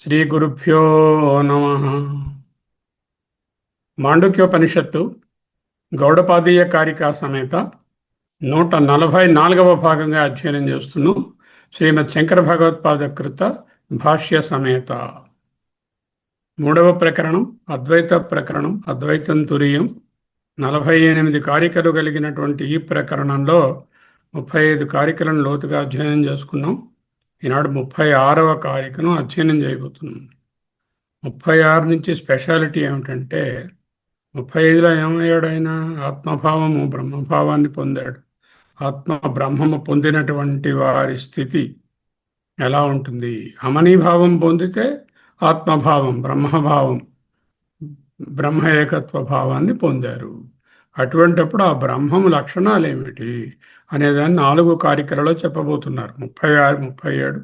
శ్రీ గురుభ్యో నమః. మాండుక్యోపనిషత్తు గౌడపాదీయ కారికా సమేత 144వ భాగంగా అధ్యయనం చేస్తున్నాం. శ్రీమద్ శంకర భగవత్పాద కృత భాష్య సమేత 3వ ప్రకరణం అద్వైత ప్రకరణం, అద్వైతం తురీయం. 48 కారికలు కలిగినటువంటి ఈ ప్రకరణంలో 35 కారికలను లోతుగా అధ్యయనం చేసుకున్నాం. ఈనాడు 36వ కారికను అధ్యయనం చేయబోతున్నాం. 36 నుంచి స్పెషాలిటీ ఏమిటంటే 35లో ఏమయ్యాడు ఆయన? ఆత్మభావము బ్రహ్మభావాన్ని పొందాడు. ఆత్మ బ్రహ్మము పొందినటువంటి వారి స్థితి ఎలా ఉంటుంది? అమనీభావం పొందితే ఆత్మభావం, బ్రహ్మభావం, బ్రహ్మ ఏకత్వ భావాన్ని పొందారు. అటువంటప్పుడు ఆ బ్రహ్మము లక్షణాలు ఏమిటి అనేదాన్ని 4 కారికలలో చెప్పబోతున్నారు. 36, 37,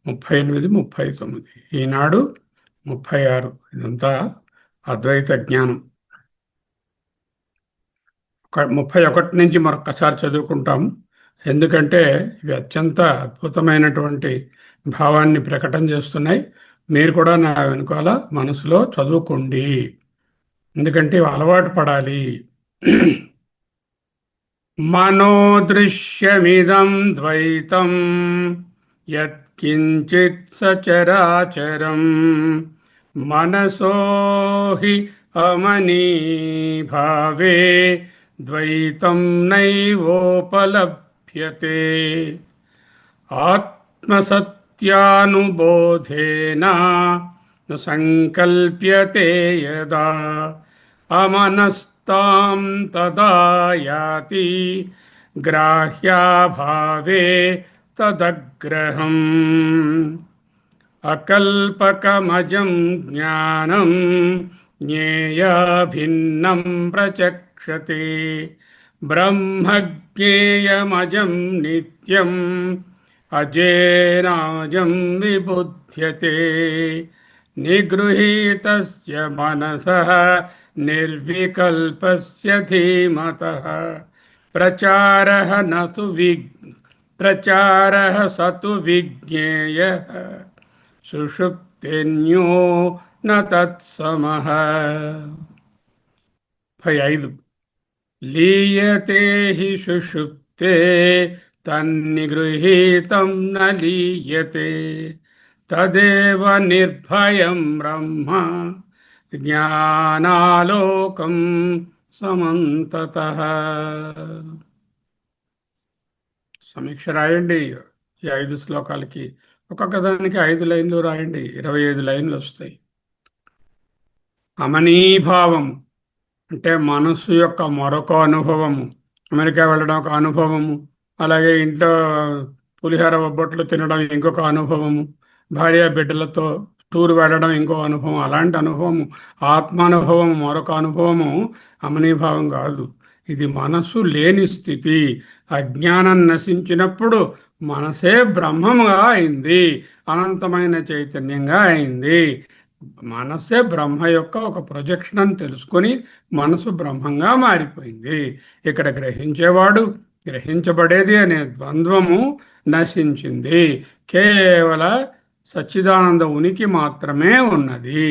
38, 39. ఈనాడు 36. ఇదంతా అద్వైత జ్ఞానం. 31 నుంచి మరొకసారి చదువుకుంటాము. ఎందుకంటే ఇవి అత్యంత అద్భుతమైనటువంటి భావాన్ని ప్రకటన చేస్తున్నాయి. మీరు కూడా నా వెనుకాల మనసులో చదువుకోండి, ఎందుకంటే అలవాటు పడాలి. మనోదృశ్యమిదం ద్వైతం యత్కించిత్ సచరాచరం మనసో హి అమనీ భావే ద్వైతం నైవోపలభ్యతే. ఆత్మసత్యానుబోధేన న సంకల్ప్యతే యదా అమనస్తాం తదా యాతి గ్రాహ్యాభావే తదగ్రహం. అకల్పకమజం జ్ఞానం జ్ఞేయా భిన్నం ప్రచక్షతే. బ్రహ్మజ్ఞేయమజం నిత్యం అజేనాజం విబుధ్యతే. నిగృహీతస్య మనసః నిర్వికల్పస్య ధీమతః ప్రచారః సతు విజ్ఞేయః సుషుప్తిన్యో న తత్సమః. 5. లీయతే హి సుషుప్తే తన్నిగృహీతం న లీయతే తదేవ నిర్భయం బ్రహ్మ జ్ఞానాలోకం సమంతతః. సమీక్ష రాయండి. ఈ 5 శ్లోకాలకి ఒక్కొక్క దానికి 5 లైన్లు రాయండి. 25 లైన్లు వస్తాయి. అమనీభావం అంటే మనస్సు యొక్క మరొక అనుభవము. అమెరికా వెళ్ళడం ఒక అనుభవము, అలాగే ఇంట్లో పులిహోర ఒబ్బట్లు తినడం ఇంకొక అనుభవము, భార్య బిడ్డలతో టూర్ వెళ్ళడం ఇంకో అనుభవం. అలాంటి అనుభవము, ఆత్మానుభవం మరొక అనుభవము. అమనీభావం కాదు. ఇది మనస్సు లేని స్థితి. అజ్ఞానం నశించినప్పుడు మనసే బ్రహ్మముగా అయింది, అనంతమైన చైతన్యంగా అయింది. మనసే బ్రహ్మ యొక్క ఒక ప్రొజెక్షన్ అని తెలుసుకొని మనసు బ్రహ్మంగా మారిపోయింది. ఇక్కడ గ్రహించేవాడు, గ్రహించబడేది అనే ద్వంద్వము నశించింది. కేవల సచ్చిదానంద ఉనికి మాత్రమే ఉన్నది.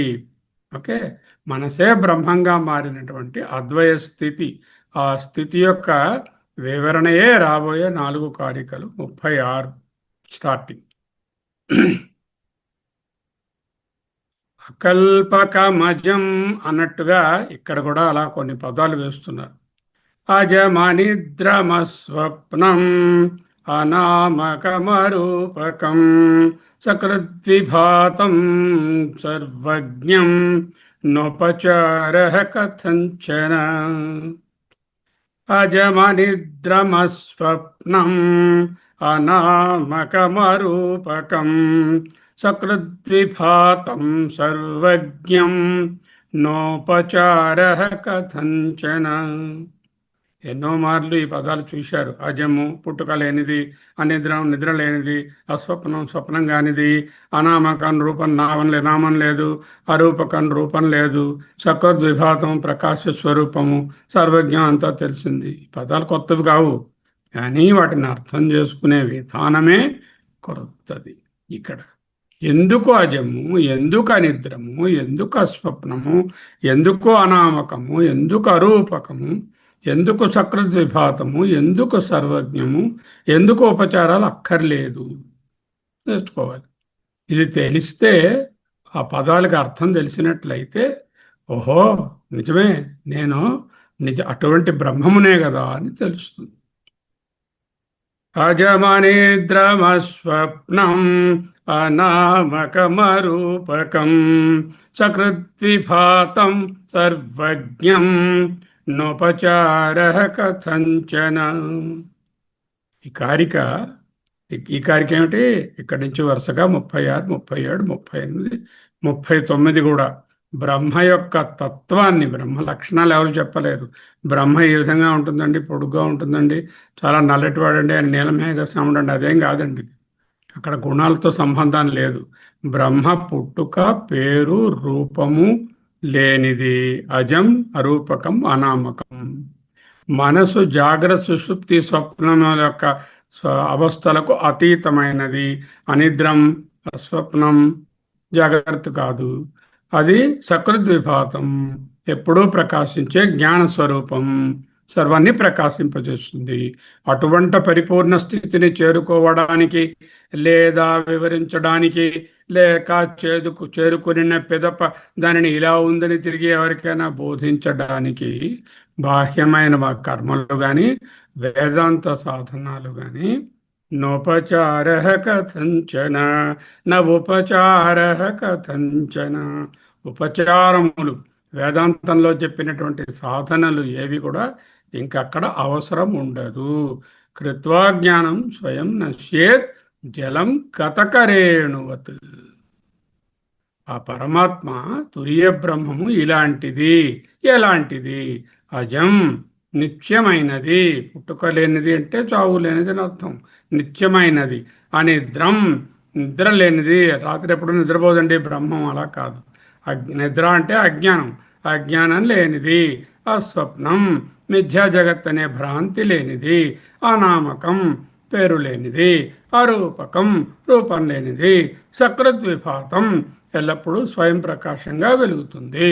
ఓకే, మనసే బ్రహ్మంగా మారినటువంటి అద్వయ స్థితి, ఆ స్థితి యొక్క వివరణయే రాబోయే 4 కారికలు 36 స్టార్టింగ్. అకల్పకమజం అన్నట్టుగా ఇక్కడ కూడా అలా కొన్ని పదాలు వేస్తున్నారు. అజమనిద్రమస్వప్నం అనామకమరూపకం సకృద్విభాతం సర్వజ్ఞం నోపచార కథంచన. అజమనిద్రమస్వప్నం అనామకమరూపకం సకృద్విభాతం సర్వజ్ఞం నోపచార కథంచన. ఎన్నో మార్లు ఈ పదాలు చూశారు. అజము పుట్టుక లేనిది, అనిద్రం నిద్ర లేనిది, అస్వప్నం స్వప్నం కానిది, అనామకం రూపం నామం లేదు, అరూపకం రూపం లేదు, సకృద్విభాతం ప్రకాశ స్వరూపము, సర్వజ్ఞం అంతా తెలిసింది. ఈ పదాలు కొత్తవి కావు, కానీ వాటిని అర్థం చేసుకునే విధానమే కొత్తది. ఇక్కడ ఎందుకు అజము, ఎందుకు అనిద్రము, ఎందుకు అస్వప్నము, ఎందుకు అనామకము, ఎందుకు అరూపకము, ఎందుకు సకృద్విభాతము, ఎందుకు సర్వజ్ఞము, ఎందుకు ఉపచారాలు అక్కర్లేదు నేర్చుకోవాలి. ఇది తెలిస్తే, ఆ పదాలకు అర్థం తెలిసినట్లయితే, ఓహో నిజమే, నేను అటువంటి బ్రహ్మమునే కదా అని తెలుస్తుంది. అజమనిద్రమస్వప్నం అనామకమరూపకం సకృద్విభాతం సర్వజ్ఞం నోపచార కథంచన. ఈ కారిక ఏమిటి? ఇక్కడి నుంచి వరుసగా 36, 37, 38, 39 కూడా బ్రహ్మ యొక్క తత్వాన్ని, బ్రహ్మ లక్షణాలు ఎవరు చెప్పలేరు. బ్రహ్మ ఈ విధంగా ఉంటుందండి, పొడుగ్గా ఉంటుందండి, చాలా నల్లటివాడండి, అని నీలమేఘ శ్రముడండి, అదేం కాదండి. అక్కడ గుణాలతో సంబంధం లేదు. బ్రహ్మ పుట్టుక, పేరు, రూపము లేనిది, అజం, అరూపకం, అనామకం. మనసు జాగ్రత్త సుషుప్తి స్వప్నం యొక్క అవస్థలకు అతీతమైనది. అనిద్రం, స్వప్నం జాగ్రత్త కాదు. అది సకృద్విభాతం, ఎప్పుడూ ప్రకాశించే జ్ఞాన స్వరూపం, సర్వాన్ని ప్రకాశింపజేస్తుంది. అటువంటి పరిపూర్ణ స్థితిని చేరుకోవడానికి, లేదా వివరించడానికి, లేక చేరుకుని పిదప దానిని ఇలా ఉందని తిరిగి ఎవరికైనా బోధించడానికి బాహ్యమైన కర్మలు కానీ, వేదాంత సాధనాలు కానీ నోపచార కథంచన నవుపచార కథంచన. ఉపచారములు, వేదాంతంలో చెప్పినటువంటి సాధనలు ఏవి కూడా ఇంకక్కడ అవసరం ఉండదు. కృత్వా జ్ఞానం స్వయం నశ్యేత్ జలం కథకరేణువత్. ఆ పరమాత్మ తురియ బ్రహ్మము ఇలాంటిది. ఎలాంటిది? అజం, నిత్యమైనది. పుట్టుకలేనిది అంటే చావు లేనిది అని అర్థం. నిత్యమైనది. అనిద్రం, నిద్ర లేనిది. రాత్రి ఎప్పుడు నిద్రపోదండి బ్రహ్మం, అలా కాదు. నిద్ర అంటే అజ్ఞానం, అజ్ఞానం లేనిది. అస్వప్నం, మిథ్యా జగత్ అనే భ్రాంతి లేనిది. అనామకం, పేరు లేనిది. అరూపకం, రూపం లేనిది. సకృద్విభాతం, ఎల్లప్పుడూ స్వయం ప్రకాశంగా వెలుగుతుంది.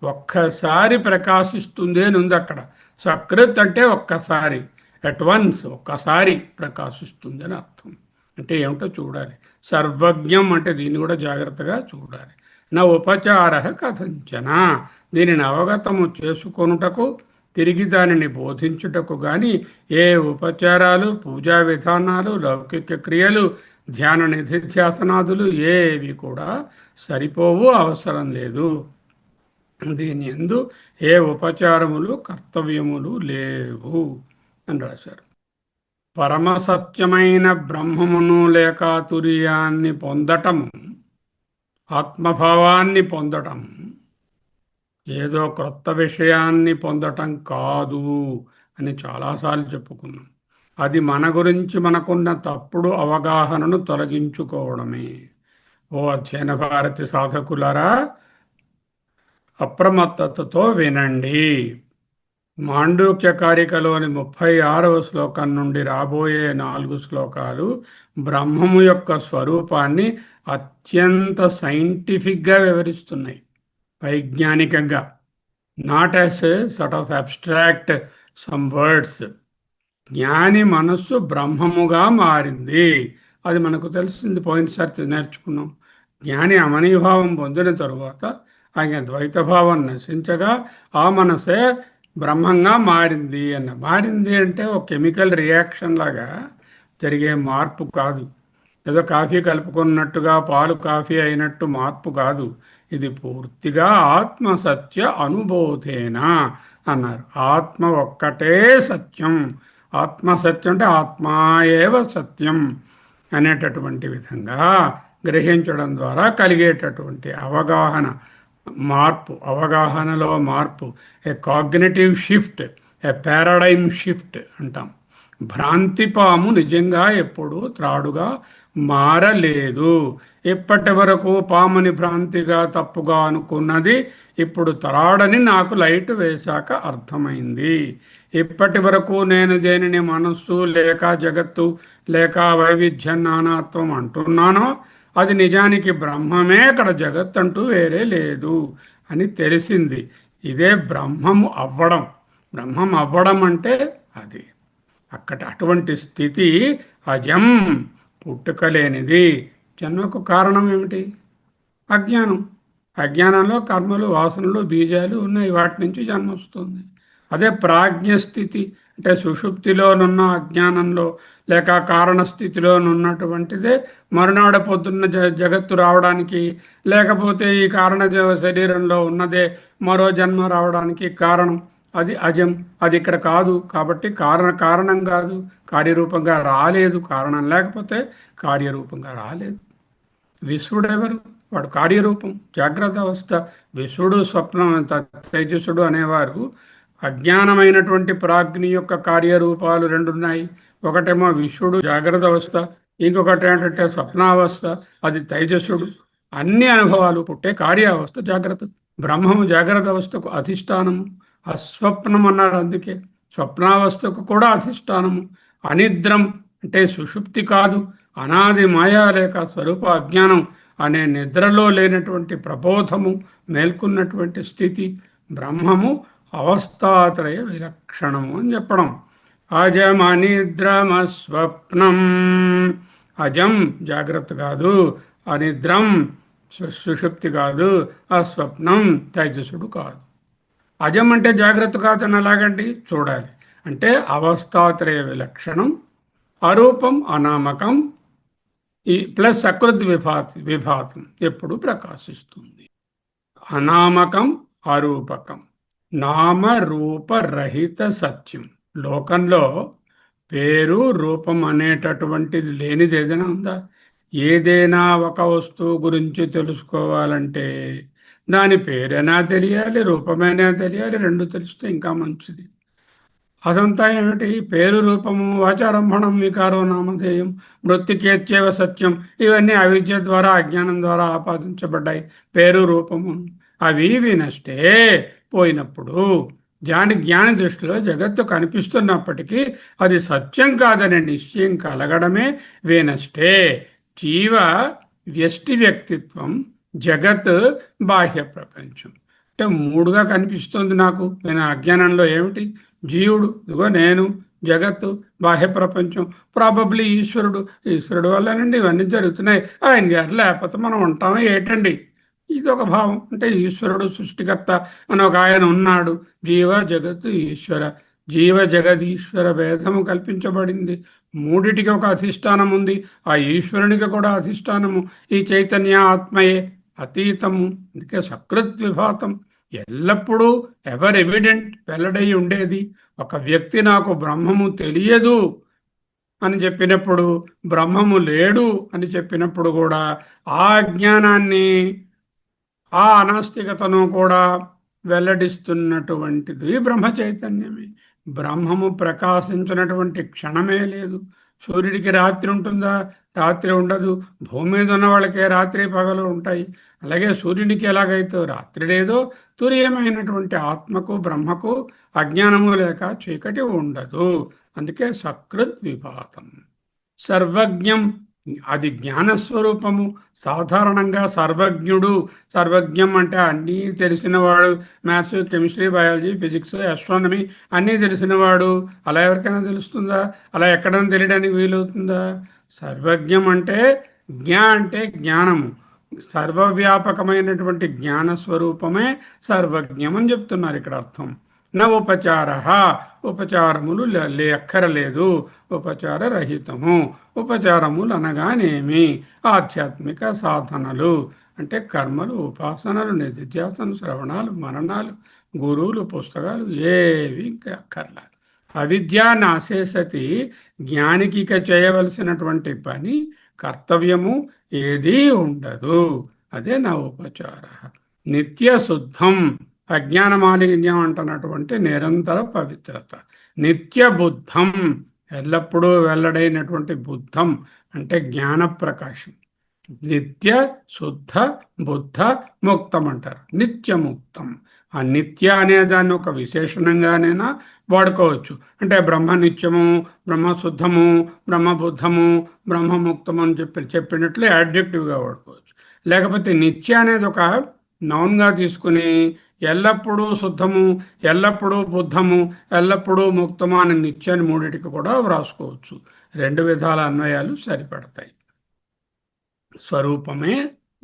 ఒక్కసారి ప్రకాశిస్తుంది అని ఉంది అక్కడ. సకృత్ అంటే ఒక్కసారి, అట్ వన్స్, ఒక్కసారి ప్రకాశిస్తుంది అని అర్థం. అంటే ఏమిటో చూడాలి. సర్వజ్ఞం అంటే దీన్ని కూడా జాగ్రత్తగా చూడాలి. నా ఉపచార కథంచన, దీనిని అవగతము చేసుకొనుటకు, తిరిగి దానిని బోధించుటకు గాని ఏ ఉపచారాలు, పూజా విధానాలు, లౌకిక క్రియలు, ధ్యాన నిధిధ్యాసనాదులు ఏవి కూడా సరిపోవు, అవసరం లేదు. దీని యందు ఏ ఉపచారములు, కర్తవ్యములు లేవు అని రాశారు. పరమసత్యమైన బ్రహ్మమును లేక తుర్యాన్ని పొందటము, ఆత్మభావాన్ని పొందటం, ఏదో క్రొత్త విషయాన్ని పొందటం కాదు అని చాలాసార్లు చెప్పుకున్నాం. అది మన గురించి మనకున్న తప్పుడు అవగాహనను తొలగించుకోవడమే. ఓ అధ్యయన భారతి సాధకులారా, అప్రమత్తతతో వినండి. మాండూక్య కారికలోని 36వ శ్లోకం నుండి రాబోయే 4 శ్లోకాలు బ్రహ్మము యొక్క స్వరూపాన్ని అత్యంత సైంటిఫిక్గా వివరిస్తున్నాయి, వైజ్ఞానికంగా. Not as sort of abstract some words. జ్ఞాని మనస్సు బ్రహ్మముగా మారింది. అది మనకు తెలిసింది, పోయినసారి నేర్చుకున్నాం. జ్ఞాని అమనీభావం పొందిన తరువాత ఆయన ద్వైతభావం నశించగా ఆ మనసే బ్రహ్మంగా మారింది మారింది అంటే ఒక కెమికల్ రియాక్షన్ లాగా జరిగే మార్పు కాదు. ఏదో కాఫీ కలుపుకున్నట్టుగా పాలు కాఫీ అయినట్టు మార్పు కాదు. ఇది పూర్తిగా ఆత్మసత్య అనుబోధేనా అన్నారు. ఆత్మ ఒక్కటే సత్యం. ఆత్మసత్యం అంటే ఆత్మాయేవ సత్యం అనేటటువంటి విధంగా గ్రహించడం ద్వారా కలిగేటటువంటి అవగాహన మార్పు, అవగాహనలో మార్పు, ఏ కాగ్నిటివ్ షిఫ్ట్, ఏ పారాడైమ్ షిఫ్ట్ అంటాం. భ్రాంతిపాము నిజంగా ఎప్పుడూ త్రాడుగా మారలేదు. ఇప్పటి వరకు పాముని భ్రాంతిగా తప్పుగా అనుకున్నది ఇప్పుడు త్రాడని నాకు లైట్ వేశాక అర్థమైంది. ఇప్పటి వరకు నేను దేనిని మనస్సు లేక జగత్తు లేక వైవిధ్య నానాత్వం అంటున్నానో అది నిజానికి బ్రహ్మమే, అక్కడ జగత్ అంటూ వేరే లేదు అని తెలిసింది. ఇదే బ్రహ్మము అవ్వడం. బ్రహ్మం అవ్వడం అంటే అది. అక్కడ అటువంటి స్థితి అజం, పుట్టుకలేనిది. జన్మకు కారణం ఏమిటి? అజ్ఞానం. అజ్ఞానంలో కర్మలు, వాసనలు, బీజాలు ఉన్నాయి. వాటి నుంచి జన్మ వస్తుంది. అదే ప్రాజ్ఞస్థితి అంటే సుషుప్తిలోనున్న అజ్ఞానంలో లేక కారణస్థితిలోనున్నటువంటిదే మరునాడు పొద్దున్న జగత్తు రావడానికి, లేకపోతే ఈ కారణ శరీరంలో ఉన్నదే మరో జన్మ రావడానికి కారణం. అది అజం. అది ఇక్కడ కాదు. కాబట్టి కారణం కాదు, కార్యరూపంగా రాలేదు. కారణం లేకపోతే కార్యరూపంగా రాలేదు. విశ్వడెవరు? వాడు కార్యరూపం, జాగ్రత్త అవస్థ. విశ్వడు, స్వప్నం, తేజస్సుడు అనేవారు అజ్ఞానమైనటువంటి ప్రాజ్ఞి యొక్క కార్యరూపాలు రెండున్నాయి. ఒకటేమో విశ్వడు జాగ్రత్త అవస్థ, ఇంకొకటి ఏంటంటే స్వప్నావస్థ, అది తేజస్సుడు. అన్ని అనుభవాలు పుట్టే కార్యావస్థ జాగ్రత్త. బ్రహ్మము జాగ్రత్త అవస్థకు అధిష్టానము, అస్వప్నం అన్నారు. అందుకే స్వప్నావస్థకు కూడా అధిష్టానము. అనిద్రం అంటే సుషుప్తి కాదు, అనాది మాయా లేక స్వరూప అజ్ఞానం అనే నిద్రలో లేనటువంటి ప్రబోధము, మేల్కొన్నటువంటి స్థితి. బ్రహ్మము అవస్థాత్రయ విలక్షణము అని చెప్పడం. అజం అనిద్రమస్వప్నం. అజం జాగ్రత్త కాదు, అనిద్రం సుషుప్తి కాదు, అస్వప్నం తేజస్సుడు కాదు. అజం అంటే జాగ్రత్త కాదని ఎలాగండి? చూడాలి. అంటే అవస్థాత్రయ విలక్షణం, అరూపం, అనామకం, ఈ ప్లస్ సకృద్ విభాతం ఎప్పుడు ప్రకాశిస్తుంది. అనామకం, అరూపకం, నామరూపరహిత సత్యం. లోకంలో పేరు రూపం అనేటటువంటిది లేనిది ఏదైనా ఉందా? ఏదైనా ఒక వస్తువు గురించి తెలుసుకోవాలంటే దాని పేరైనా తెలియాలి, రూపమైనా తెలియాలి. రెండు తెలిస్తే ఇంకా మంచిది. అదంతా ఏమిటి? పేరు, రూపము, వాచారంభణం, వికారో, నామధేయం, మృత్తికేత్యేవ సత్యం. ఇవన్నీ అవిద్య ద్వారా, అజ్ఞానం ద్వారా ఆపాదించబడ్డాయి. పేరు, రూపము అవి వినష్టే పోయినప్పుడు జ్ఞాని దృష్టిలో జగత్తు కనిపిస్తున్నప్పటికీ అది సత్యం కాదనే నిశ్చయం కలగడమే వినష్టే. జీవ వ్యష్టి వ్యక్తిత్వం, జగత్ బాహ్య ప్రపంచం. అంటే మూడుగా కనిపిస్తుంది నాకు. నేను అజ్ఞానంలో ఏమిటి? జీవుడు, ఇదిగో నేను, జగత్తు, బాహ్య ప్రపంచం, ప్రాబబ్లీ ఈశ్వరుడు. ఈశ్వరుడు వల్లనండి ఇవన్నీ జరుగుతున్నాయి. ఆయన గారు లేకపోతే మనం ఉంటామో ఏటండి? ఇది ఒక భావం. అంటే ఈశ్వరుడు సృష్టికర్త అని ఒక ఆయన ఉన్నాడు. జీవ జగత్తు ఈశ్వర, జీవ జగదీశ్వర భేదము కల్పించబడింది. మూడిటికి ఒక అధిష్టానం ఉంది. ఆ ఈశ్వరునికి కూడా అధిష్టానము ఈ చైతన్య ఆత్మయే, అతీతము. అందుకే సకృత్ విభాతం, ఎల్లప్పుడూ ఎవర్ ఎవిడెంట్, వెల్లడై ఉండేది. ఒక వ్యక్తి నాకు బ్రహ్మము తెలియదు అని చెప్పినప్పుడు, బ్రహ్మము లేడు అని చెప్పినప్పుడు కూడా ఆ జ్ఞానాన్ని, ఆ అనాస్తికతను కూడా వెల్లడిస్తున్నటువంటిది బ్రహ్మ చైతన్యమే. బ్రహ్మము ప్రకాశించినటువంటి క్షణమే లేదు. సూర్యుడికి రాత్రి ఉంటుందా? రాత్రి ఉండదు. భూమి మీద ఉన్న వాళ్ళకే రాత్రి పగలు ఉంటాయి. అలాగే సూర్యుడికి ఎలాగైతే రాత్రి లేదో, తురీయమైనటువంటి ఆత్మకు, బ్రహ్మకు అజ్ఞానము లేక చీకటి ఉండదు. అందుకే సకృత్ విభాతం. సర్వజ్ఞం అది జ్ఞానస్వరూపము. సాధారణంగా సర్వజ్ఞుడు, సర్వజ్ఞం అంటే అన్నీ తెలిసినవాడు, maths, chemistry, biology, physics, astronomy అన్నీ తెలిసినవాడు. అలా ఎవరికైనా తెలుస్తుందా? అలా ఎక్కడైనా తెలియడానికి వీలవుతుందా? సర్వజ్ఞం అంటే అంటే జ్ఞానము. సర్వవ్యాపకమైనటువంటి జ్ఞాన స్వరూపమే సర్వజ్ఞం అని చెప్తున్నారు ఇక్కడ అర్థం. నా ఉపచార, ఉపచారములు అక్కరలేదు, ఉపచార రహితము. ఉపచారములు అనగానేమి? ఆధ్యాత్మిక సాధనలు అంటే కర్మలు, ఉపాసనలు, నిధిధ్యాసనలు, శ్రవణాలు, మననాలు, గురువులు, పుస్తకాలు ఏవి అక్కర్లా. అవిద్య నాశే సతి జ్ఞానికి ఇక చేయవలసినటువంటి పని, కర్తవ్యము ఏదీ ఉండదు. అదే నా ఉపచార. నిత్య శుద్ధం, అజ్ఞాన మాలిన్యం అంటున్నటువంటి నిరంతర పవిత్రత. నిత్య బుద్ధం, ఎల్లప్పుడూ వెల్లడైనటువంటి బుద్ధం అంటే జ్ఞాన ప్రకాశం. నిత్య శుద్ధ బుద్ధ ముక్తం అంటారు. నిత్యముక్తం. ఆ నిత్య అనే దాన్ని ఒక విశేషణంగానైనా వాడుకోవచ్చు. అంటే బ్రహ్మ నిత్యము, బ్రహ్మ శుద్ధము, బ్రహ్మ బుద్ధము, బ్రహ్మముక్తము అని చెప్పినట్లు యాడ్జెక్టివ్గా వాడుకోవచ్చు. లేకపోతే నిత్య అనేది ఒక నౌన్గా తీసుకుని ఎల్లప్పుడూ శుద్ధము, ఎల్లప్పుడూ బుద్ధము, ఎల్లప్పుడూ ముక్తము అనే నిత్యాన్ని మూడిటికి కూడా వ్రాసుకోవచ్చు. రెండు విధాల అన్వయాలు సరిపడతాయి. స్వరూపమే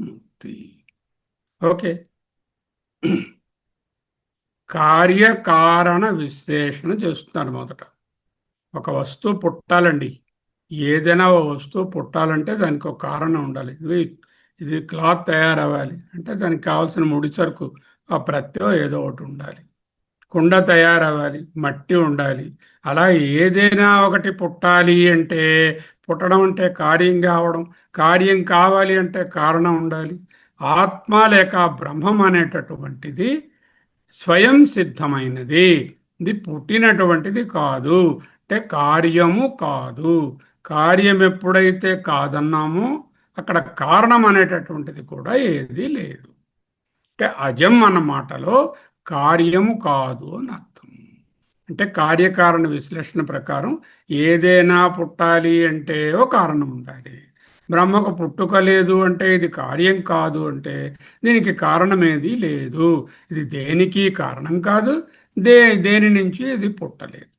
ముక్తి. ఓకే. కార్యకారణ విశ్లేషణ చేస్తున్నారు మొదట. ఒక వస్తువు పుట్టాలండి. ఏదైనా ఒక వస్తువు పుట్టాలంటే దానికి ఒక కారణం ఉండాలి. ఇది క్లాత్ తయారవ్వాలి అంటే దానికి కావాల్సిన ముడి సరుకు, ఆ ప్రత్యయం ఏదో ఒకటి ఉండాలి. కుండ తయారవ్వాలి, మట్టి ఉండాలి. అలా ఏదైనా ఒకటి పుట్టాలి అంటే, పుట్టడం అంటే కార్యం కావడం, కార్యం కావాలి అంటే కారణం ఉండాలి. ఆత్మ లేక బ్రహ్మం అనేటటువంటిది స్వయం సిద్ధమైనది. ఇది పుట్టినటువంటిది కాదు. అంటే కార్యము కాదు. కార్యం ఎప్పుడైతే కాదన్నామో అక్కడ కారణం అనేటటువంటిది కూడా ఏదీ లేదు. అంటే అజం అన్న మాటలో కార్యము కాదు అని అర్థం. అంటే కార్యకారణ విశ్లేషణ ప్రకారం ఏదైనా పుట్టాలి అంటే ఓ కారణం ఉండాలి. బ్రహ్మకు పుట్టుక లేదు అంటే ఇది కార్యం కాదు అంటే దీనికి కారణం ఏది లేదు. ఇది దేనికి కారణం కాదు, దేని నుంచి ఇది పుట్టలేదు.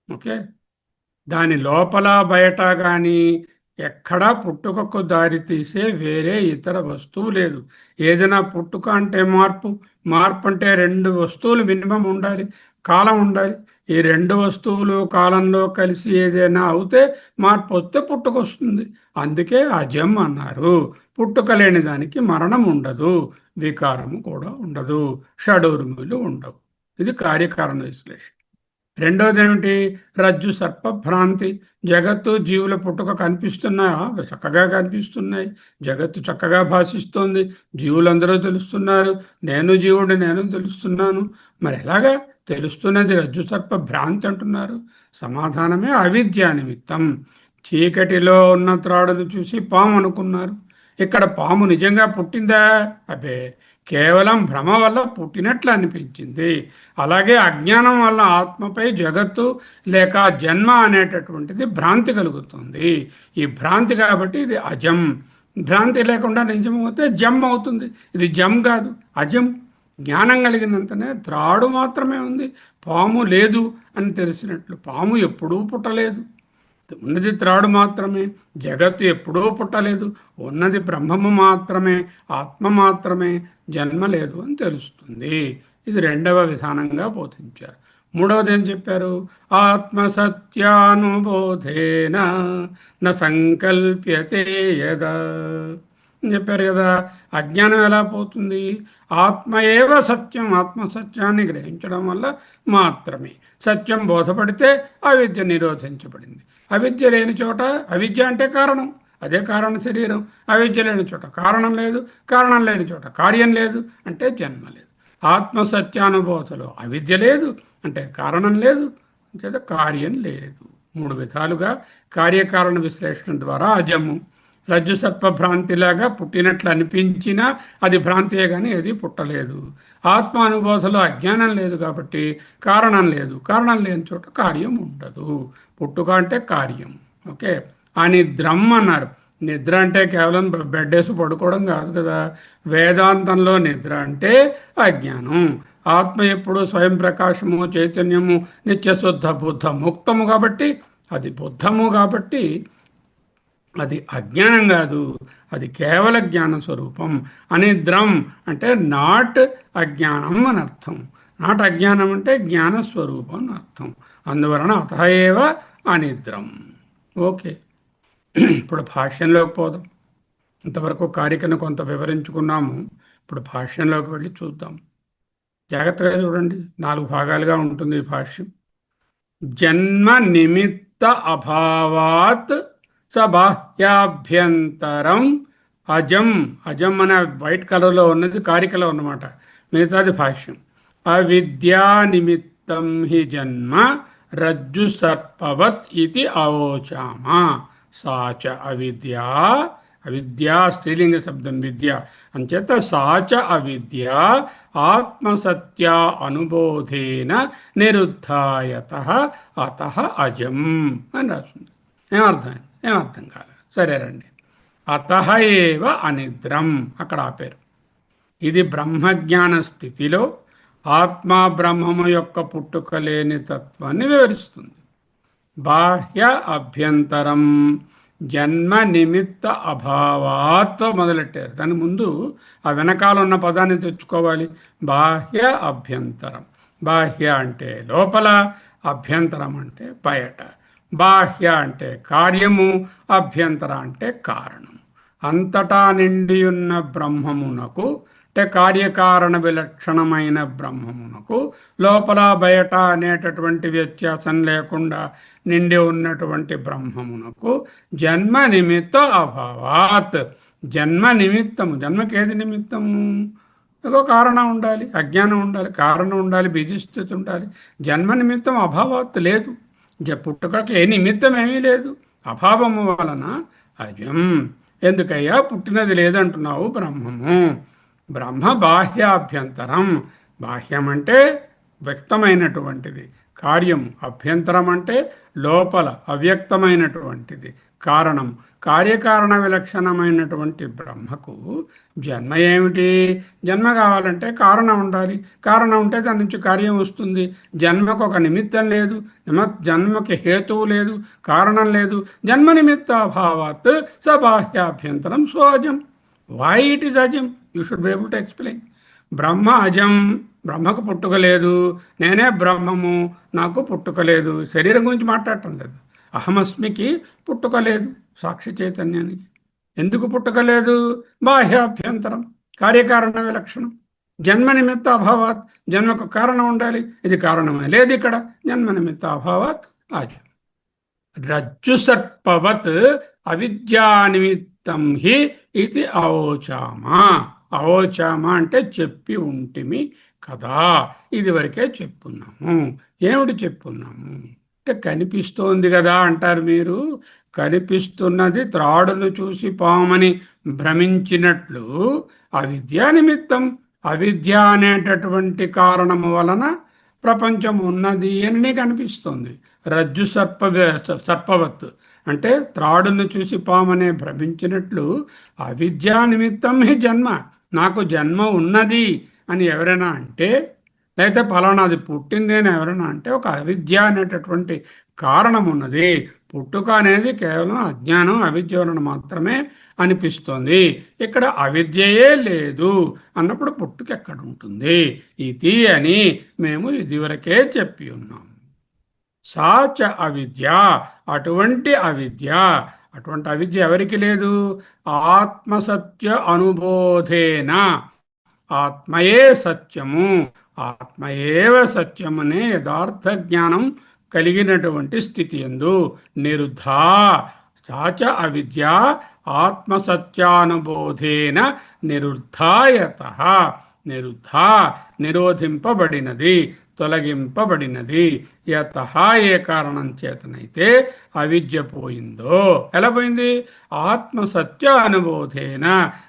ఓకే. దాని లోపల బయట కానీ ఎక్కడా పుట్టుకకు దారి తీసే వేరే ఇతర వస్తువు లేదు. ఏదైనా పుట్టుక అంటే మార్పు, మార్పు అంటే రెండు వస్తువులు మినిమం ఉండాలి, కాలం ఉండాలి. ఈ రెండు వస్తువులు కాలంలో కలిసి ఏదైనా అవుతే మార్పు వస్తే పుట్టుక వస్తుంది. అందుకే అజం అన్నారు. పుట్టుక లేని దానికి మరణం ఉండదు, వికారము కూడా ఉండదు, షడూర్ములు ఉండవు. ఇది కార్యకారణ విశ్లేషణ. రెండోది ఏమిటి? రజ్జు సర్ప భ్రాంతి. జగత్తు జీవుల పుట్టుక కనిపిస్తున్నాయా? చక్కగా కనిపిస్తున్నాయి. జగత్తు చక్కగా భాషిస్తోంది. జీవులందరూ తెలుస్తున్నారు. నేను జీవుడు, నేను తెలుస్తున్నాను. మరి ఎలాగా తెలుస్తున్నది? రజ్జు సర్ప భ్రాంతి అంటున్నారు. సమాధానమే అవిద్యా నిమిత్తం. చీకటిలో ఉన్న త్రాడును చూసి పాము అనుకున్నారు. ఇక్కడ పాము నిజంగా పుట్టిందా? అబే, కేవలం భ్రమ వల్ల పుట్టినట్లు అనిపించింది. అలాగే అజ్ఞానం వల్ల ఆత్మపై జగత్తు లేక జన్మ అనేటటువంటిది భ్రాంతి కలుగుతుంది. ఈ భ్రాంతి కాబట్టి ఇది అజం. భ్రాంతి లేకుండా నిజం అవుతే జమ్ అవుతుంది. ఇది జమ్ కాదు, అజం. జ్ఞానం కలిగినంతనే త్రాడు మాత్రమే ఉంది, పాము లేదు అని తెలిసినట్లు. పాము ఎప్పుడూ పుట్టలేదు, ఉన్నది త్రాడు మాత్రమే. జగత్తు ఎప్పుడూ పుట్టలేదు, ఉన్నది బ్రహ్మము మాత్రమే, ఆత్మ మాత్రమే. జన్మ లేదు అని తెలుస్తుంది. ఇది రెండవ విధానంగా బోధించారు. మూడవది ఏం చెప్పారు? ఆత్మసత్యానుబోధేన న సంకల్ప్యతే యదా అని చెప్పారు కదా. అజ్ఞానం ఎలా పోతుంది? ఆత్మయేవ సత్యం. ఆత్మసత్యాన్ని గ్రహించడం వల్ల మాత్రమే సత్యం బోధపడితే అవిద్య నిరోధించబడింది. అవిద్య లేని చోట, అవిద్య అంటే కారణం, అదే కారణ శరీరం. అవిద్య లేని చోట కారణం లేదు, కారణం లేని చోట కార్యం లేదు, అంటే జన్మ లేదు. ఆత్మసత్యానుభూతిలో అవిద్య లేదు అంటే కారణం లేదు, అంటే కార్యం లేదు. మూడు విధాలుగా కార్యకారణ విశ్లేషణ ద్వారా అజము. రజ్జు సర్ప భ్రాంతిలాగా పుట్టినట్లు అనిపించినా అది భ్రాంతియే కానీ ఏది పుట్టలేదు. ఆత్మ అనుభూతిలో అజ్ఞానం లేదు కాబట్టి కారణం లేదు, కారణం లేని చోట కార్యం ఉండదు. పుట్టుక అంటే కార్యం. ఓకే. అనిద్రం అన్నారు. నిద్ర అంటే కేవలం బెడ్ వేసి పడుకోవడం కాదు కదా. వేదాంతంలో నిద్ర అంటే అజ్ఞానం. ఆత్మ ఎప్పుడు స్వయం ప్రకాశము, చైతన్యము, నిత్యశుద్ధ బుద్ధ ముక్తము కాబట్టి, అది బుద్ధము కాబట్టి అది అజ్ఞానం కాదు, అది కేవల జ్ఞాన స్వరూపం. అనిద్రం అంటే నాట్ అజ్ఞానం అని అర్థం. నాట్ అజ్ఞానం అంటే జ్ఞాన స్వరూపం అని అర్థం. అందువలన అతఏవ అనిద్రం. ఓకే, ఇప్పుడు భాష్యంలోకి పోదాం. ఇంతవరకు కారికను కొంత వివరించుకున్నాము. ఇప్పుడు భాష్యంలోకి వెళ్ళి చూద్దాం. జాగ్రత్తగా చూడండి, 4 భాగాలుగా ఉంటుంది ఈ భాష్యం. జన్మ నిమిత్త అభావాత్ సబాహ్యాభ్యంతరం అజం. అజం అనే వైట్ కలర్లో ఉన్నది కారికలో ఉన్నమాట, మిగతాది భాష్యం. అవిద్యా నిమిత్తం హి జన్మ రజ్జు సర్పవత్ ఇది అవోచామా. సాచ అవిద్యా. అవిద్యా స్త్రీలింగ శబ్దం విద్య అంచేత సాచ అవిద్య ఆత్మసత్య అనుబోధేన నిరుద్ధాయత అత అజం అని రాస్తుంది. ఏమర్థం కాదు. సరే రండి. అత ఏవ అనిద్రం అక్కడ ఆపేరు. ఇది బ్రహ్మజ్ఞాన స్థితిలో ఆత్మా బ్రహ్మము యొక్క పుట్టుక లేని తత్వాన్ని వివరిస్తుంది. బాహ్య అభ్యంతరం జన్మ నిమిత్త అభావాత్తో మొదలెట్టారు. దాని ముందు ఆ వెనకాల ఉన్న పదాన్ని తెచ్చుకోవాలి. బాహ్య అభ్యంతరం. బాహ్య అంటే లోపల, అభ్యంతరం అంటే బయట. బాహ్య అంటే కార్యము, అభ్యంతర అంటే కారణం. అంతటా నిండియున్న బ్రహ్మమునకు అంటే కార్యకారణ విలక్షణమైన బ్రహ్మమునకు లోపల బయట అనేటటువంటి వ్యత్యాసం లేకుండా నిండి ఉన్నటువంటి బ్రహ్మమునకు జన్మ నిమిత్త అభావాత్. జన్మ నిమిత్తము. జన్మకి ఏది నిమిత్తము? ఏదో కారణం ఉండాలి, అజ్ఞానం ఉండాలి, కారణం ఉండాలి, బీజస్థితి ఉండాలి. జన్మ నిమిత్తం అభావాత్ లేదు. పుట్టుకకి ఏ నిమిత్తం ఏమీ లేదు. అభావము వలన అజం. ఎందుకయ్యా పుట్టినది లేదంటున్నావు? బ్రహ్మము. బ్రహ్మ బాహ్యాభ్యంతరం. బాహ్యం అంటే వ్యక్తమైనటువంటిది కార్యము, అభ్యంతరం అంటే లోపల అవ్యక్తమైనటువంటిది కారణం. కార్యకారణ విలక్షణమైనటువంటి బ్రహ్మకు జన్మ ఏమిటి? జన్మ కావాలంటే కారణం ఉండాలి. కారణం ఉంటే దాని నుంచి కార్యం వస్తుంది. జన్మకు ఒక నిమిత్తం లేదు, జన్మకి హేతువు లేదు, కారణం లేదు. జన్మ నిమిత్త అభావాత్ సబాహ్యాభ్యంతరం స్వజం. వై ఇట్ ఈజ్ అజం? You should be able to explain. బ్రహ్మ అజం. బ్రహ్మకు పుట్టుక లేదు. నేనే బ్రహ్మము, నాకు పుట్టుక లేదు. శరీరం గురించి మాట్లాడటం లేదు. అహమస్మికి పుట్టుక లేదు. సాక్షి చైతన్యానికి ఎందుకు పుట్టుక లేదు? బాహ్యాభ్యంతరం, కార్యకారణ విలక్షణం. జన్మ నిమిత్త అభావాత్. జన్మకు కారణం ఉండాలి, ఇది కారణమే లేదు ఇక్కడ. జన్మ నిమిత్త అభావాత్ అజం. రజ్జు సర్పవత్ అవిద్యా నిమిత్తం హి ఇది అవోచామా. అవోచామా అంటే చెప్పి ఉంటిమి కదా. ఇదివరకే చెప్పున్నాము. ఏమిటి చెప్పున్నాము అంటే కనిపిస్తోంది కదా అంటారు మీరు. కనిపిస్తున్నది త్రాడును చూసి పామని భ్రమించినట్లు అవిద్యా నిమిత్తం. అవిద్య అనేటటువంటి కారణము వలన ప్రపంచం ఉన్నది అని నీకు అనిపిస్తుంది. రజ్జు సర్పవత్ అంటే త్రాడును చూసి పామనే భ్రమించినట్లు అవిద్యా నిమిత్తం హి జన్మ. నాకు జన్మ ఉన్నది అని ఎవరైనా అంటే, లేకపోతే ఫలానాది పుట్టింది అని ఎవరైనా అంటే, ఒక అవిద్య అనేటటువంటి కారణం ఉన్నది. పుట్టుక అనేది కేవలం అజ్ఞానం, అవిద్య వలన మాత్రమే అనిపిస్తోంది. ఇక్కడ అవిద్యయే లేదు అన్నప్పుడు పుట్టుక ఎక్కడ ఉంటుంది? ఇది అని మేము ఇదివరకే చెప్పి ఉన్నాం. సాచ అవిద్య. అటువంటి అవిద్య. అటువంటి అవిద్య ఎవరికి లేదు? ఆత్మసత్య అనుబోధేన. ఆత్మయే సత్యము, ఆత్మయేవ సత్యమనే యథార్థ జ్ఞానం కలిగినటువంటి స్థితి యందు నిరుద్ధా. సాచ అవిద్య ఆత్మసత్యానుబోధేన నిరుద్ధాయత. నిరుద్ధ నిరోధింపబడినది, తొలగింపబడినది. యత ఏ కారణం చేతనైతే అవిద్య పోయిందో. ఎలా పోయింది? ఆత్మసత్య అనుబోధేన.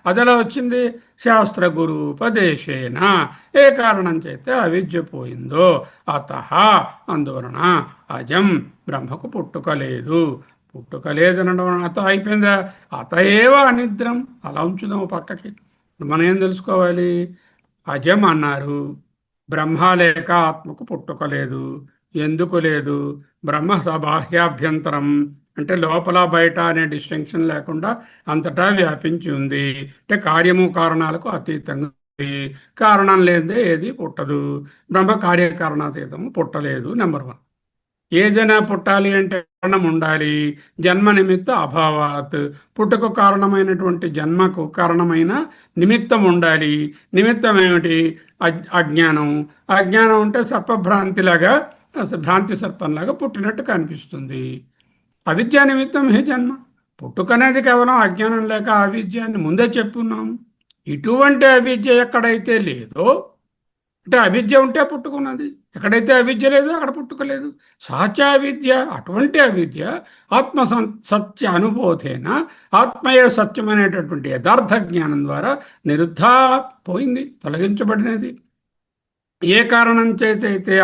అదెలా వచ్చింది? శాస్త్ర గురూపదేశేన. ఏ కారణం చేత అవిద్య పోయిందో అత అందువలన అజం బ్రహ్మకు పుట్టుక లేదు. పుట్టుక లేదనడం అత అయిపోయిందా? అతయేవ అనిద్రం. అలా ఉంచుదాం పక్కకి. మనం ఏం తెలుసుకోవాలి? అజం అన్నారు. బ్రహ్మ లేక ఆత్మకు పుట్టుక లేదు. ఎందుకు లేదు? బ్రహ్మ బాహ్యాభ్యంతరం, అంటే లోపల బయట అనే డిస్టింక్షన్ లేకుండా అంతటా వ్యాపించి ఉంది. అంటే కార్యము కారణాలకు అతీతంగా ఉంది. కారణం లేదే ఏది పుట్టదు. బ్రహ్మ కార్యకారణాతీతము పుట్టలేదు. Number one. ఏదైనా పుట్టాలి అంటే కారణం ఉండాలి. జన్మ నిమిత్త అభావాత్. పుట్టుకు కారణమైనటువంటి జన్మకు కారణమైన నిమిత్తం ఉండాలి. నిమిత్తం ఏమిటి? అజ్ఞానం. అజ్ఞానం అంటే సర్పభ్రాంతిలాగా, భ్రాంతి సర్పంలాగా పుట్టినట్టు కనిపిస్తుంది. అవిద్యా నిమిత్తం హే జన్మ. పుట్టుకనేది కేవలం అజ్ఞానం లేక అవిద్య అని ముందే చెప్పున్నాము. ఇటువంటి అవిద్య ఎక్కడైతే లేదో, అంటే అవిద్య ఉంటే పుట్టుకున్నది. ఎక్కడైతే అవిద్య లేదో అక్కడ పుట్టుకలేదు. సాచా విద్య, అటువంటి అవిద్య సత్య అనుబోధేన, ఆత్మయే సత్యమైనటువంటి యథార్థ జ్ఞానం ద్వారా నిరుద్ధా పోయింది, తొలగించబడినది. ఏ కారణం చేతైతే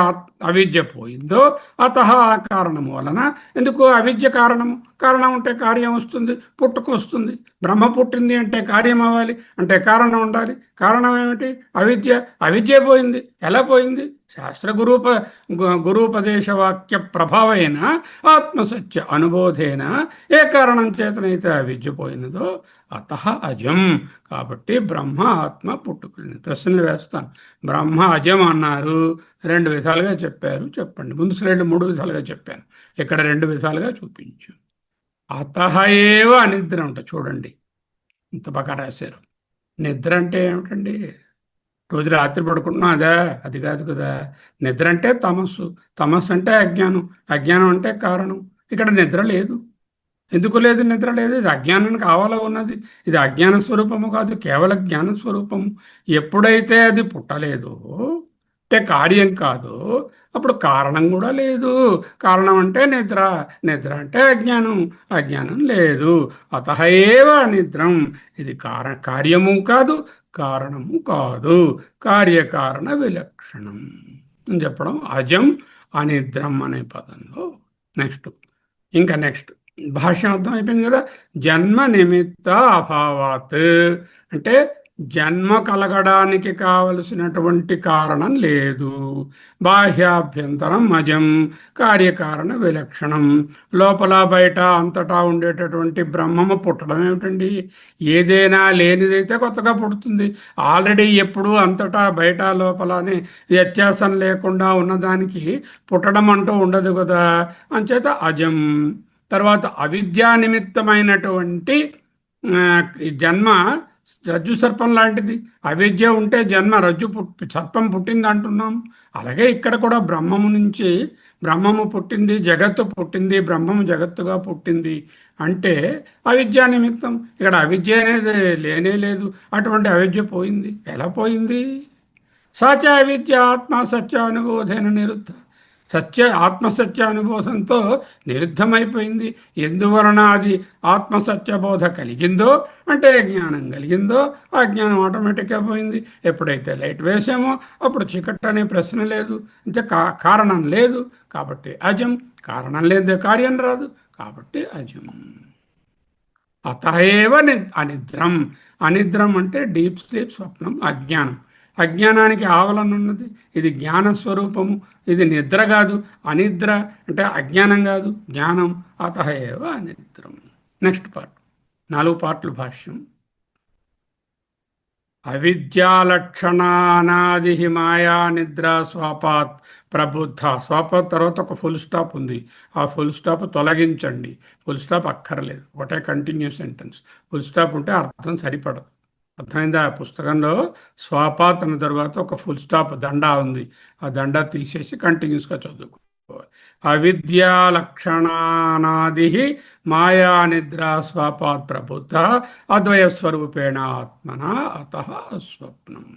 అవిద్య పోయిందో అత ఆ కారణము వలన. ఎందుకు? అవిద్య కారణము. కారణం ఉంటే కార్యం వస్తుంది, పుట్టుక వస్తుంది. బ్రహ్మ పుట్టింది అంటే కార్యం అవ్వాలి, అంటే కారణం ఉండాలి. కారణం ఏమిటి? అవిద్య. అవిద్య పోయింది. ఎలా పోయింది? శాస్త్ర గురూపదేశ వాక్య ప్రభావైన ఆత్మసత్య అనుబోధేన ఏ కారణం చేతనైతే అవిద్య పోయినదో అత అజం. కాబట్టి బ్రహ్మ ఆత్మ పుట్టుకుని ప్రశ్నలు వేస్తాను. బ్రహ్మ అజం అన్నారు, రెండు విధాలుగా చెప్పారు. చెప్పండి. ముందు స్లైడ్ మూడు విధాలుగా చెప్పాను, ఇక్కడ రెండు విధాలుగా చూపించు. అత ఏవ అనిద్ర అంట. చూడండి ఇంత బాగా రాశారు. నిద్ర అంటే ఏమిటండి? రోజు రాత్రి పడుకుంటున్నాం అదా? అది కాదు కదా. నిద్ర అంటే తమస్సు. తమస్సు అంటే అజ్ఞానం. అజ్ఞానం అంటే కారణం. ఇక్కడ నిద్ర లేదు. ఎందుకు లేదు? నిద్ర లేదు. ఇది అజ్ఞానానికి కావాలా ఉన్నది. ఇది అజ్ఞాన స్వరూపము కాదు, కేవల జ్ఞాన స్వరూపము. ఎప్పుడైతే అది పుట్టలేదో, అంటే కార్యం కాదు, అప్పుడు కారణం కూడా లేదు. కారణం అంటే నిద్ర. నిద్ర అంటే అజ్ఞానం. అజ్ఞానం లేదు. అత ఏవ నిద్రం. ఇది కార్యము కాదు, కారణము కాదు. కార్యకారణ విలక్షణం అని చెప్పడం అజం అనిద్రం అనే పదంలో. నెక్స్ట్, ఇంకా నెక్స్ట్ భాష్యార్థం అయిపోయింది కదా. జన్మ నిమిత్త అభావాత్ అంటే జన్మ కలగడానికి కావలసినటువంటి కారణం లేదు. బాహ్యాభ్యంతరం అజం, కార్యకారణ విలక్షణం. లోపల బయట అంతటా ఉండేటటువంటి బ్రహ్మము పుట్టడం ఏమిటండి? ఏదైనా లేనిదైతే కొత్తగా పుడుతుంది. ఆల్రెడీ ఎప్పుడు అంతటా బయట లోపల అనే వ్యత్యాసం లేకుండా ఉన్నదానికి పుట్టడం అంటూ ఉండదు కదా. అంచేత అజం. తర్వాత అవిద్యా నిమిత్తమైనటువంటి జన్మ రజ్జు సర్పం లాంటిది. అవిద్య ఉంటే జన్మ రజ్జు సర్పం పుట్టింది అంటున్నాం. అలాగే ఇక్కడ కూడా బ్రహ్మము నుంచి బ్రహ్మము పుట్టింది, జగత్తు పుట్టింది, బ్రహ్మము జగత్తుగా పుట్టింది అంటే అవిద్యా నిమిత్తం. ఇక్కడ అవిద్య అనేది లేనే లేదు. అటువంటి అవిద్య పోయింది. ఎలా పోయింది? సాచ అవిద్య ఆత్మ సత్యానుబోధైన నిరుద్ధ. ఆత్మసత్య అనుబోధంతో నిరుద్ధమైపోయింది. ఎందువలన అది ఆత్మసత్యబోధ కలిగిందో, అంటే జ్ఞానం కలిగిందో, ఆ జ్ఞానం ఆటోమేటిక్గా పోయింది. ఎప్పుడైతే లైట్ వేసామో అప్పుడు చీకటి అనే ప్రశ్న లేదు. అంటే కారణం లేదు కాబట్టి అజం. కారణం లేదే కార్యం రాదు కాబట్టి అజం. అతఏవ అనిద్రం. అనిద్రం అంటే డీప్ స్లీప్, స్వప్నం, అజ్ఞానం. అజ్ఞానానికి ఆవలనున్నది. ఇది జ్ఞాన స్వరూపము. ఇది నిద్ర కాదు. అనిద్ర అంటే అజ్ఞానం కాదు, జ్ఞానం. అతఏవ అనిద్రం. నెక్స్ట్ పార్ట్, 4 పార్ట్లు భాష్యం. అవిద్యాలక్షణానాది మాయా నిద్ర స్వాపాత్ ప్రబుద్ధ. స్వాపాత్ తర్వాత ఒక ఫుల్ స్టాప్ ఉంది. ఆ ఫుల్ స్టాప్ తొలగించండి. ఫుల్ స్టాప్ అక్కర్లేదు, ఒకటే కంటిన్యూస్ సెంటెన్స్. ఫుల్ స్టాప్ ఉంటే అర్థం సరిపడదు. అర్థమైందా? పుస్తకంలో స్వాపాత్ అన్న తర్వాత ఒక ఫుల్ స్టాప్ దండా ఉంది. ఆ దండా తీసేసి కంటిన్యూస్గా చదువుకోవాలి. అవిద్యా లక్షణానాది మాయా నిద్ర స్వాపాత్ ప్రబుద్ధ అద్వయస్వరూపేణ ఆత్మన అత స్వప్నం.